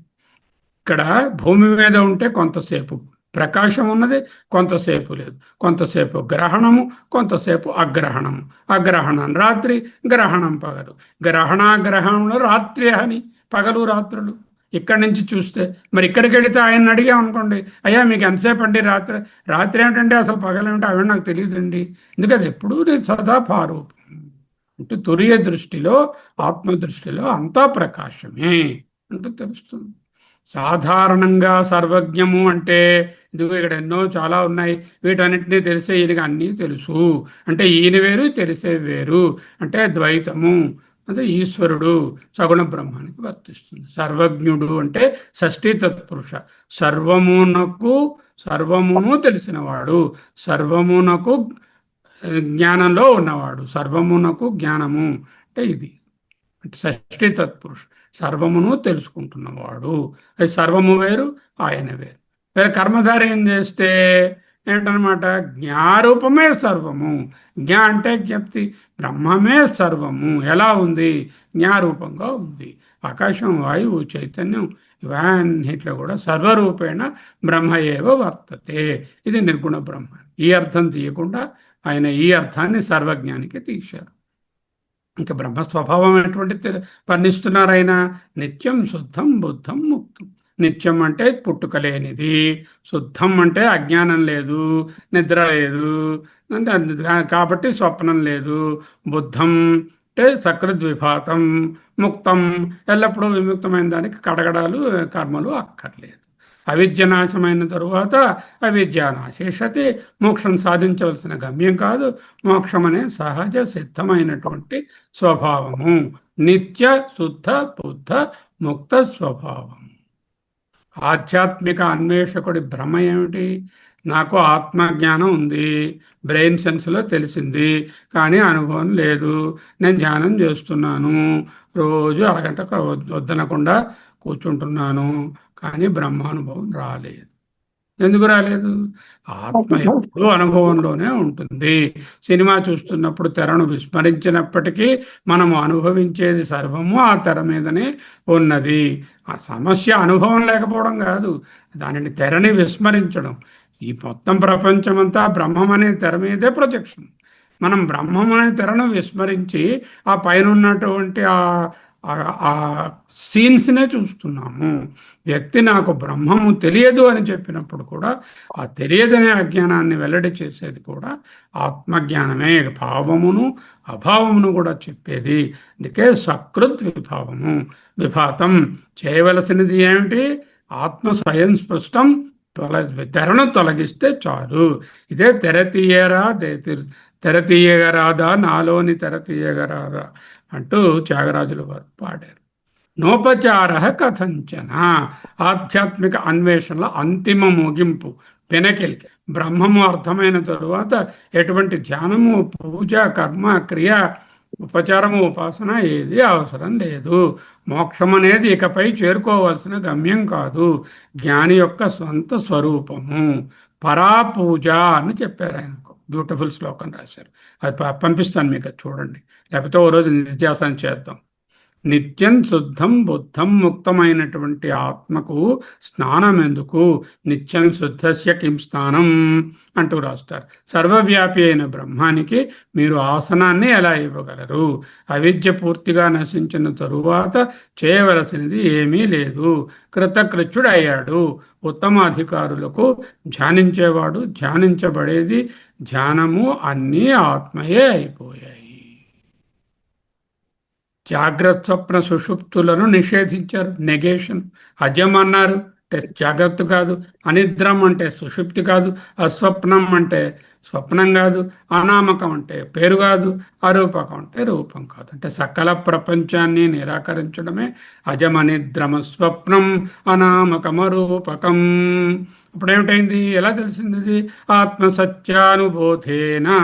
ఇక్కడ భూమి మీద ఉంటే కొంతసేపు ప్రకాశం ఉన్నది, కొంతసేపు లేదు. కొంతసేపు గ్రహణము, కొంతసేపు అగ్రహణము. అగ్రహణం రాత్రి, గ్రహణం పగలు. గ్రహణాగ్రహణంలో రాత్రి అని, పగలు రాత్రులు. ఇక్కడి నుంచి చూస్తే మరి ఇక్కడికి వెళితే ఆయన అడిగామనుకోండి, అయ్యా మీకు ఎంతసేపు అండి రాత్రి? రాత్రి ఏమిటంటే అసలు పగలేమిటో అవి నాకు తెలియదండి. ఎందుకంటే ఎప్పుడూ సదా పారూపం అంటే తురియ దృష్టిలో, ఆత్మ దృష్టిలో అంతా ప్రకాశమే అంటూ తెలుస్తుంది. సాధారణంగా సర్వజ్ఞము అంటే ఇదిగో ఇక్కడ ఎన్నో చాలా ఉన్నాయి, వీటన్నిటినీ తెలిసే ఈయనకి అన్నీ తెలుసు అంటే ఈయన వేరు తెలిసే వేరు అంటే ద్వైతము, అంటే ఈశ్వరుడు సగుణ బ్రహ్మానికి వర్తిస్తుంది. సర్వజ్ఞుడు అంటే షష్ఠీ తత్పురుష, సర్వమును తెలిసినవాడు, సర్వమునకు జ్ఞానంలో ఉన్నవాడు. సర్వమునకు జ్ఞానము అంటే ఇది అంటే షష్ఠీ తత్పురుష, సర్వమును తెలుసుకుంటున్నవాడు. అది సర్వము వేరు, ఆయన వేరు. వేరే కర్మధారి ఏం చేస్తే ఏంటనమాట, జ్ఞారూపమే సర్వము. జ్ఞా అంటే జ్ఞప్తి, బ్రహ్మమే సర్వము ఎలా ఉంది? జ్ఞారూపంగా ఉంది. ఆకాశం, వాయువు, చైతన్యం ఇవన్నిట్లో కూడా సర్వరూపేణ బ్రహ్మ ఏవ వర్తతే. ఇది నిర్గుణ బ్రహ్మ. ఈ అర్థం తీయకుండా ఆయన ఈ అర్థాన్ని సర్వజ్ఞానికి తీశారు. ఇంకా బ్రహ్మస్వభావం ఎటువంటి వర్ణిస్తున్నారు ఆయన? నిత్యం శుద్ధం బుద్ధం ముక్తం. నిత్యం అంటే పుట్టుక లేనిది, శుద్ధం అంటే అజ్ఞానం లేదు, నిద్ర లేదు కాబట్టి స్వప్నం లేదు, బుద్ధం అంటే సకృద్విభాతం, ముక్తం ఎల్లప్పుడూ విముక్తమైన దానికి కడగడాలు కర్మలు అక్కర్లేదు. అవిద్య నాశమైన తరువాత అవిద్యానాశేషతి, మోక్షం సాధించవలసిన గమ్యం కాదు, మోక్షం అనే సహజ సిద్ధమైనటువంటి స్వభావము. నిత్య శుద్ధ బుద్ధ ముక్త స్వభావం. ఆధ్యాత్మిక అన్వేషకుడి భ్రమ ఏమిటి? నాకు ఆత్మజ్ఞానం ఉంది, బ్రెయిన్ సెన్స్లో తెలిసింది, కానీ అనుభవం లేదు. నేను ధ్యానం చేస్తున్నాను, రోజు అరగంట వద్దనకుండా కూర్చుంటున్నాను, కానీ బ్రహ్మానుభవం రాలేదు. ఎందుకు రాలేదు? ఆత్మ ఎప్పుడూ అనుభవంలోనే ఉంటుంది. సినిమా చూస్తున్నప్పుడు తెరను విస్మరించినప్పటికీ మనము అనుభవించేది సర్వము ఆ తెర మీదనే ఉన్నది. ఆ సమస్య అనుభవం లేకపోవడం కాదు, దానిని తెరని విస్మరించడం. ఈ మొత్తం ప్రపంచమంతా బ్రహ్మం అనే తెర మీదే ప్రొజెక్షన్. మనం బ్రహ్మం అనే తెరను విస్మరించి ఆ పైన ఉన్నటువంటి ఆ సీన్స్నే చూస్తున్నాము. వ్యక్తి నాకు బ్రహ్మము తెలియదు అని చెప్పినప్పుడు కూడా ఆ తెలియదనే అజ్ఞానాన్ని వెల్లడి చేసేది కూడా ఆత్మజ్ఞానమే. భావమును అభావమును కూడా చెప్పేది. అందుకే సకృత్ విభావము. విభాతం చేయవలసినది ఏమిటి? ఆత్మ స్వయం స్పృష్టం తెరను తొలగిస్తే చాలు. ఇదే తెర తీయరా, తెర తీయగరాదా, నాలోని తెర తీయగరాదా అంటూ త్యాగరాజుల వారు పాడారు. నోపచార కథంచన. ఆధ్యాత్మిక అన్వేషణల అంతిమ ముగింపు, పెనకిల్. బ్రహ్మము అర్థమైన తరువాత ఎటువంటి ధ్యానము, పూజ, కర్మ, క్రియ ఉపచారము ఉపాసన ఏది అవసరం లేదు. మోక్షం అనేది ఇకపై చేరుకోవాల్సిన గమ్యం కాదు, జ్ఞాని యొక్క స్వంత స్వరూపము. పరాపూజ అని చెప్పారు ఆయనకు. బ్యూటిఫుల్ శ్లోకం రాశారు. అది పంపిస్తాను మీకు, అది చూడండి. లేకపోతే ఓ రోజు నిత్యాసనం చేద్దాం. నిత్యం శుద్ధం బుద్ధం ముక్తమైనటువంటి ఆత్మకు స్నానం ఎందుకు, నిత్యం శుద్ధస్య కిం స్నానం అంటూ రాస్తారు. సర్వవ్యాపి అయిన బ్రహ్మానికి మీరు ఆసనాన్ని ఎలా ఇవ్వగలరు? అవిద్య పూర్తిగా నశించిన తరువాత చేయవలసినది ఏమీ లేదు. కృతకృత్యుడయ్యాడు. ఉత్తమ అధికారులకు ధ్యానించేవాడు, ధ్యానించబడేది, ధ్యానము అన్నీ ఆత్మయే అయిపోయాయి. జాగ్రత్త స్వప్న సుషుప్తులను నిషేధించారు, నెగేషన్. అజం అన్నారు, అంటే జాగ్రత్త కాదు. అనిద్రం అంటే సుషుప్తి కాదు. అస్వప్నం అంటే స్వప్నం కాదు. అనామకం అంటే పేరు కాదు. అరూపకం అంటే రూపం కాదు. అంటే సకల ప్రపంచాన్ని నిరాకరించడమే అజం, అనిద్రమ, స్వప్నం, అనామకమరూపకం. అప్పుడేమిటైంది? ఎలా తెలిసింది ఇది? ఆత్మసత్యానుబోధేనా,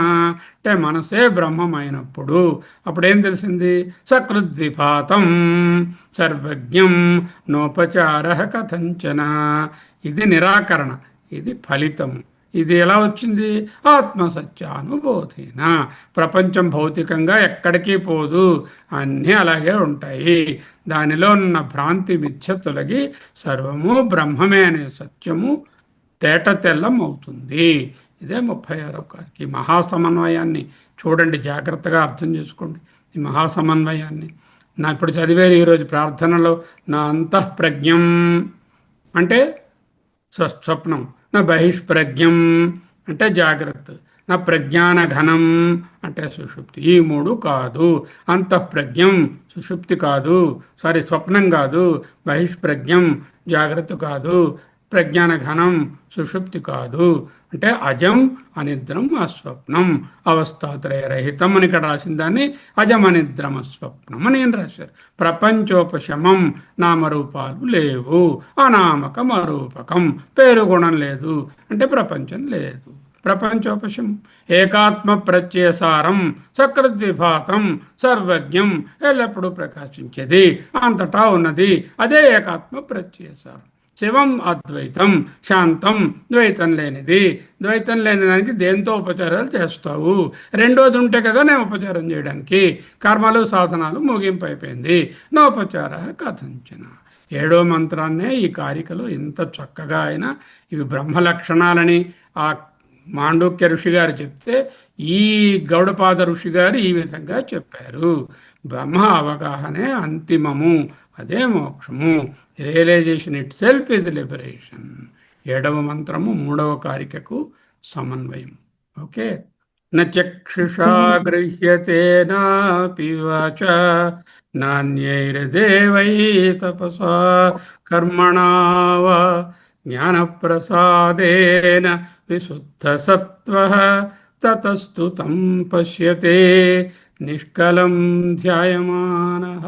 అంటే మనసే బ్రహ్మమైనప్పుడు అప్పుడేం తెలిసింది? సకృద్విపాతం సర్వజ్ఞం నోపచార కథంచన. ఇది నిరాకరణ, ఇది ఫలితం. ఇది ఎలా వచ్చింది? ఆత్మసత్యానుబోధేన. ప్రపంచం భౌతికంగా ఎక్కడికి పోదు, అన్నీ అలాగే ఉంటాయి. దానిలో ఉన్న భ్రాంతి మిథ్య తొలగి సర్వము బ్రహ్మమే అనే సత్యము తేట తెల్లం అవుతుంది. ఇదే 36వ కారిక. ఈ మహాసమన్వయాన్ని చూడండి, జాగ్రత్తగా అర్థం చేసుకోండి ఈ మహాసమన్వయాన్ని. నా ఇప్పుడు చదివేది ఈరోజు ప్రార్థనలో, నా అంతఃప్రజ్ఞం అంటే స్వప్నం, నా బహిష్ప్రజ్ఞం అంటే జాగ్రత్త, నా ప్రజ్ఞాన ఘనం అంటే సుషుప్తి. ఈ మూడు కాదు. అంతఃప్రజ్ఞం సుషుప్తి కాదు, సారీ స్వప్నం కాదు. బహిష్ప్రజ్ఞం జాగ్రత్త కాదు. ప్రజ్ఞాన ఘనం సుషుప్తి కాదు. అంటే అజం, అనిద్రం, అస్వప్నం, అవస్థాత్రయ రహితం అని ఇక్కడ రాసిన దాన్ని అజం, అనిద్రం, అస్వప్నం అని ఏం రాశారు. ప్రపంచోపశమం, నామరూపాలు లేవు. అనామకం, అరూపకం, పేరు గుణం లేదు, అంటే ప్రపంచం లేదు. ప్రపంచోపశం ఏకాత్మ ప్రత్యయసారం సకృద్విభాతం సర్వజ్ఞం, ఎల్లప్పుడూ ప్రకాశించేది, అంతటా ఉన్నది, అదే ఏకాత్మ ప్రత్యయసారం. శివం అద్వైతం, శాంతం, ద్వైతం లేనిది. ద్వైతం లేని దానికి దేంతో ఉపచారాలు చేస్తావు? రెండోది ఉంటే కదా నేను ఉపచారం చేయడానికి. కర్మలు సాధనాలు ముగింపు అయిపోయింది. నోపచార కథంచన. 7వ మంత్రాన్నే ఈ కారికలో ఇంత చక్కగా ఆయన ఇవి బ్రహ్మ లక్షణాలని ఆ మాండూక్య ఋషి గారు చెప్తే, ఈ గౌడపాద ఋషి గారు ఈ విధంగా చెప్పారు. బ్రహ్మ అవగాహనే అంతిమము, అదే మోక్షము. Realization itself is liberation. 7వ మంత్రము 3వ కారికకు సమన్వయం. ఓకే. నక్షుషా గృహ్యతే నాపి వాచ నాన్యైర్దేవై తపసా కర్మణా వా జ్ఞానప్రసాదేన విశుద్ధ సత్వః తతస్తు తం పశ్యతే నిష్కలం ధ్యాయమానః.